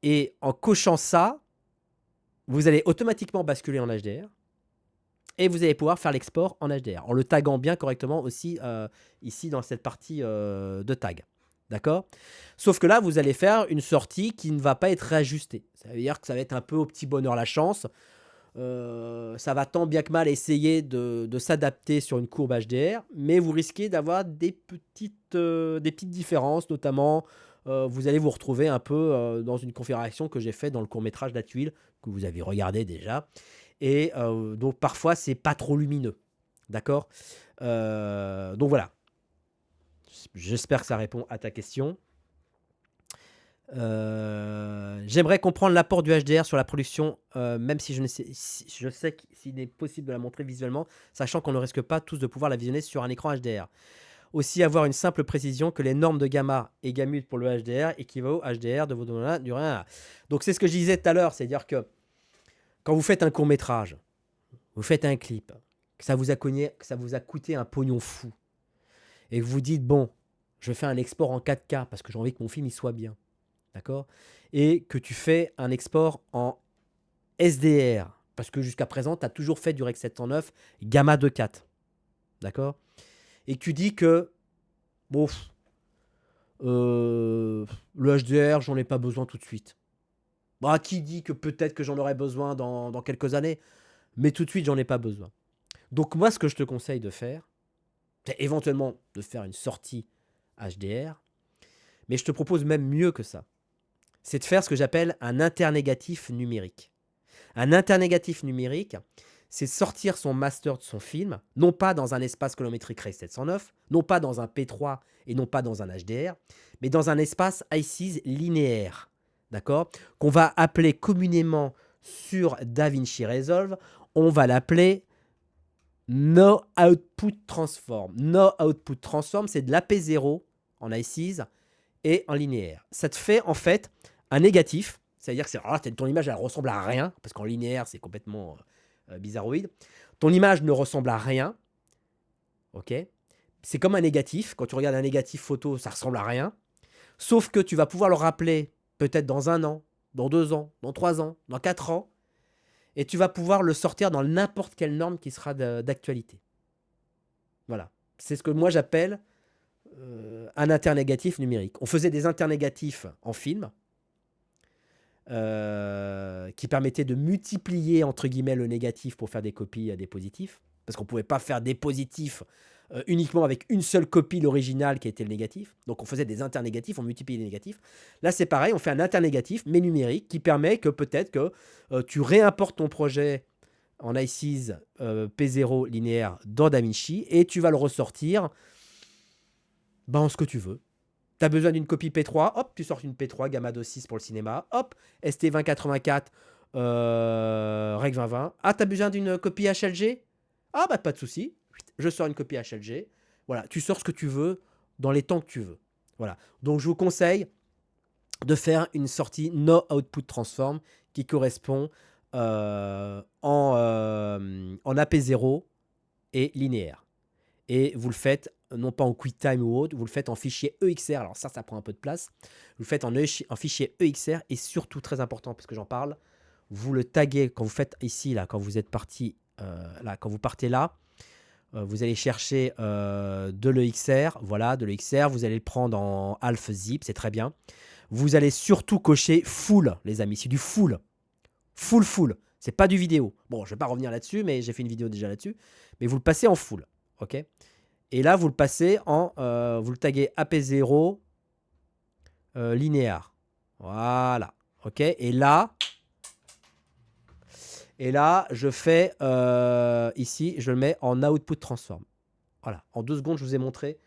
Et en cochant ça, vous allez automatiquement basculer en HDR et vous allez pouvoir faire l'export en HDR en le taguant bien correctement aussi ici dans cette partie de tag. D'accord? Sauf que là, vous allez faire une sortie qui ne va pas être réajustée. Ça veut dire que ça va être un peu au petit bonheur la chance. Ça va tant bien que mal essayer de s'adapter sur une courbe HDR, mais vous risquez d'avoir des petites différences, notamment vous allez vous retrouver un peu dans une configuration que j'ai fait dans le court-métrage La Tuile, que vous avez regardé déjà, et donc parfois c'est pas trop lumineux, d'accord. Donc voilà, j'espère que ça répond à ta question. J'aimerais comprendre l'apport du HDR sur la production, même si je sais s'il est possible de la montrer visuellement, sachant qu'on ne risque pas tous de pouvoir la visionner sur un écran HDR. Aussi avoir une simple précision que les normes de gamma et gamut pour le HDR équivaut au HDR de vos données du rien. Donc c'est ce que je disais tout à l'heure, c'est-à-dire que quand vous faites un court métrage, vous faites un clip, que ça vous a coûté un pognon fou, et que vous dites bon, je fais un export en 4K parce que j'ai envie que mon film il soit bien. D'accord? Et que tu fais un export en SDR, parce que jusqu'à présent, tu as toujours fait du Rec 709 gamma 2.4. D'accord? Et que tu dis que, bon, le HDR, j'en ai pas besoin tout de suite. Bah, qui dit que peut-être que j'en aurai besoin dans quelques années, mais tout de suite, j'en ai pas besoin. Donc moi, ce que je te conseille de faire, c'est éventuellement de faire une sortie HDR, mais je te propose même mieux que ça. C'est de faire ce que j'appelle un internégatif numérique. Un internégatif numérique, c'est sortir son master de son film, non pas dans un espace colorimétrique Rec 709, non pas dans un P3 et non pas dans un HDR, mais dans un espace ICES linéaire, d'accord? Qu'on va appeler communément sur DaVinci Resolve, on va l'appeler No Output Transform. No Output Transform, c'est de l'AP0 en ICES et en linéaire. Ça te fait en fait un négatif, c'est-à-dire que ton image elle ressemble à rien, parce qu'en linéaire c'est complètement bizarroïde. Ton image ne ressemble à rien, ok? C'est comme un négatif, quand tu regardes un négatif photo, ça ressemble à rien, sauf que tu vas pouvoir le rappeler peut-être dans 1 an, dans 2 ans, dans 3 ans, dans 4 ans, et tu vas pouvoir le sortir dans n'importe quelle norme qui sera d'actualité. Voilà, c'est ce que moi j'appelle un internégatif numérique. On faisait des internégatifs en film qui permettaient de multiplier entre guillemets le négatif pour faire des copies à des positifs, parce qu'on ne pouvait pas faire des positifs uniquement avec une seule copie, l'original qui était le négatif. Donc on faisait des internégatifs, on multipliait les négatifs. Là c'est pareil, on fait un internégatif mais numérique qui permet que peut-être que tu réimportes ton projet en ICES P0 linéaire dans DaVinci et tu vas le ressortir en ce que tu veux. Tu as besoin d'une copie P3, hop, tu sors une P3 gamma 2.6 pour le cinéma, hop, ST2084 Rec 2020. Ah, tu as besoin d'une copie HLG? Ah, bah pas de souci, je sors une copie HLG. Voilà, tu sors ce que tu veux dans les temps que tu veux. Voilà, donc je vous conseille de faire une sortie No Output Transform qui correspond en AP0 et linéaire. Et vous le faites non pas en QuickTime ou autre, vous le faites en fichier EXR. Alors ça prend un peu de place. Vous le faites en fichier EXR et surtout, très important, parce que j'en parle, vous le taguez quand vous faites ici, là, quand vous êtes parti, là, quand vous partez là, vous allez chercher de l'EXR, voilà, de l'EXR, vous allez le prendre en Alpha Zip, c'est très bien. Vous allez surtout cocher full, les amis, c'est du full. Full. C'est pas du vidéo. Bon, je vais pas revenir là-dessus, mais j'ai fait une vidéo déjà là-dessus. Mais vous le passez en full, ok? Et là, vous le passez en... vous le taguez AP0 linéaire. Voilà. OK. Et là, je fais... ici, je le mets en Output Transform. Voilà. En 2 secondes, je vous ai montré,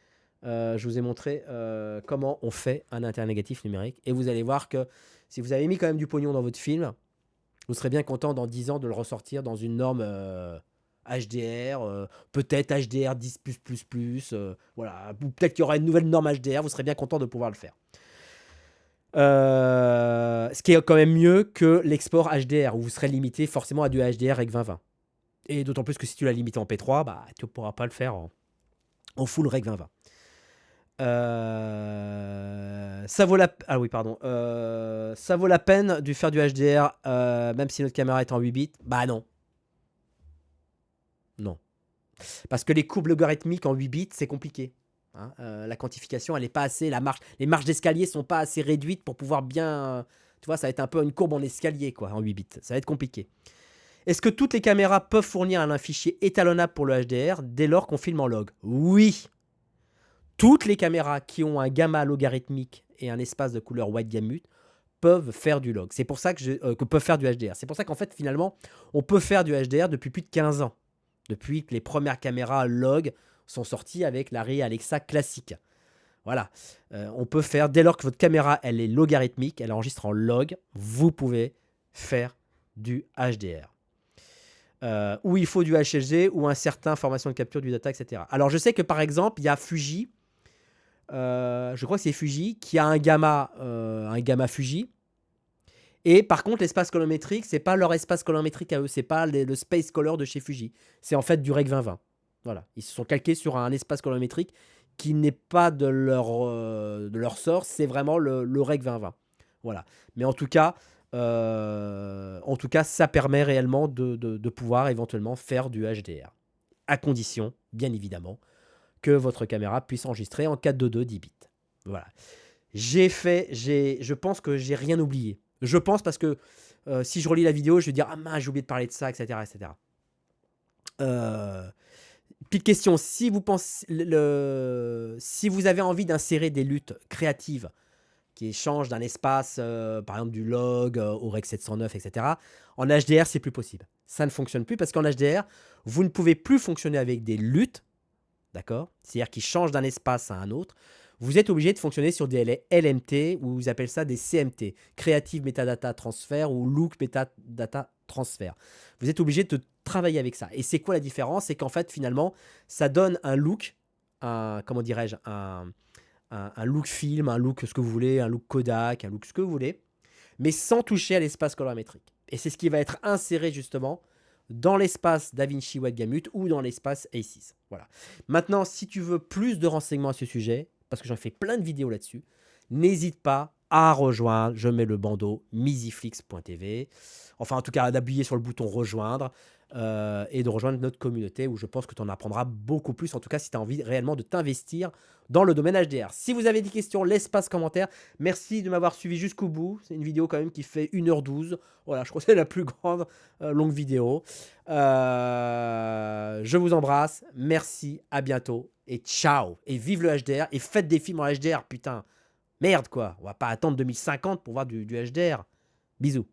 comment on fait un internégatif numérique. Et vous allez voir que si vous avez mis quand même du pognon dans votre film, vous serez bien content dans 10 ans de le ressortir dans une norme... HDR, peut-être HDR 10+++, voilà, ou peut-être qu'il y aura une nouvelle norme HDR, vous serez bien content de pouvoir le faire. Ce qui est quand même mieux que l'export HDR, où vous serez limité forcément à du HDR Rec 2020. Et d'autant plus que si tu l'as limité en P3, tu ne pourras pas le faire en full Rec 2020. Ah oui, pardon. Ça vaut la peine de faire du HDR, même si notre caméra est en 8 bits? Bah non. Non. Parce que les courbes logarithmiques en 8 bits, c'est compliqué. Hein. La quantification, elle est pas assez. Les marches d'escalier sont pas assez réduites pour pouvoir bien. Tu vois, ça va être un peu une courbe en escalier, quoi, en 8 bits. Ça va être compliqué. Est-ce que toutes les caméras peuvent fournir un fichier étalonnable pour le HDR dès lors qu'on filme en log? Oui. Toutes les caméras qui ont un gamma logarithmique et un espace de couleur white gamut peuvent faire du log. C'est pour ça que peuvent faire du HDR. C'est pour ça qu'en fait, finalement, on peut faire du HDR depuis plus de 15 ans. Depuis que les premières caméras log sont sorties avec la Ray Alexa classique. Voilà. On peut faire, dès lors que votre caméra, elle est logarithmique, elle enregistre en log, vous pouvez faire du HDR. Où il faut du HLG ou un certain formation de capture du data, etc. Alors, je sais que, par exemple, il y a Fuji, je crois que c'est Fuji, qui a un gamma Fuji. Et par contre, l'espace colorimétrique, c'est pas leur espace colorimétrique à eux, c'est pas le Space Color de chez Fuji. C'est en fait du Rec 2020. Voilà, ils se sont calqués sur un espace colorimétrique qui n'est pas de leur source, c'est vraiment le Rec 2020. Voilà. Mais en tout cas, ça permet réellement de pouvoir éventuellement faire du HDR. À condition, bien évidemment, que votre caméra puisse enregistrer en 4.2.2 10 bits. Voilà. Je pense que j'ai rien oublié. Je pense parce que si je relis la vidéo, je vais dire ah mince, j'ai oublié de parler de ça, etc., etc. Petite question, si vous pensez, si vous avez envie d'insérer des luttes créatives qui changent d'un espace, par exemple du log au Rec 709, etc. En HDR, c'est plus possible. Ça ne fonctionne plus parce qu'en HDR, vous ne pouvez plus fonctionner avec des luttes, d'accord? C'est-à-dire qui changent d'un espace à un autre. Vous êtes obligé de fonctionner sur des LMT, ou vous appelez ça des CMT, Creative Metadata Transfer ou Look Metadata Transfer. Vous êtes obligé de travailler avec ça. Et c'est quoi la différence? C'est qu'en fait, finalement, ça donne un look, comment dirais-je, un look film, un look ce que vous voulez, un look Kodak, un look ce que vous voulez, mais sans toucher à l'espace colorimétrique. Et c'est ce qui va être inséré justement dans l'espace DaVinci White Gamut ou dans l'espace A6. Voilà. Maintenant, si tu veux plus de renseignements à ce sujet, parce que j'en fais plein de vidéos là-dessus, n'hésite pas à rejoindre, je mets le bandeau misiflix.tv, enfin en tout cas d'appuyer sur le bouton rejoindre et de rejoindre notre communauté où je pense que tu en apprendras beaucoup plus, en tout cas si tu as envie réellement de t'investir dans le domaine HDR. Si vous avez des questions, laisse-moi commentaire. Merci de m'avoir suivi jusqu'au bout. C'est une vidéo quand même qui fait 1h12. Voilà, je crois que c'est la plus grande longue vidéo. Je vous embrasse. Merci, à bientôt et ciao. Et vive le HDR et faites des films en HDR, putain. Merde quoi, on va pas attendre 2050 pour voir du HDR. Bisous.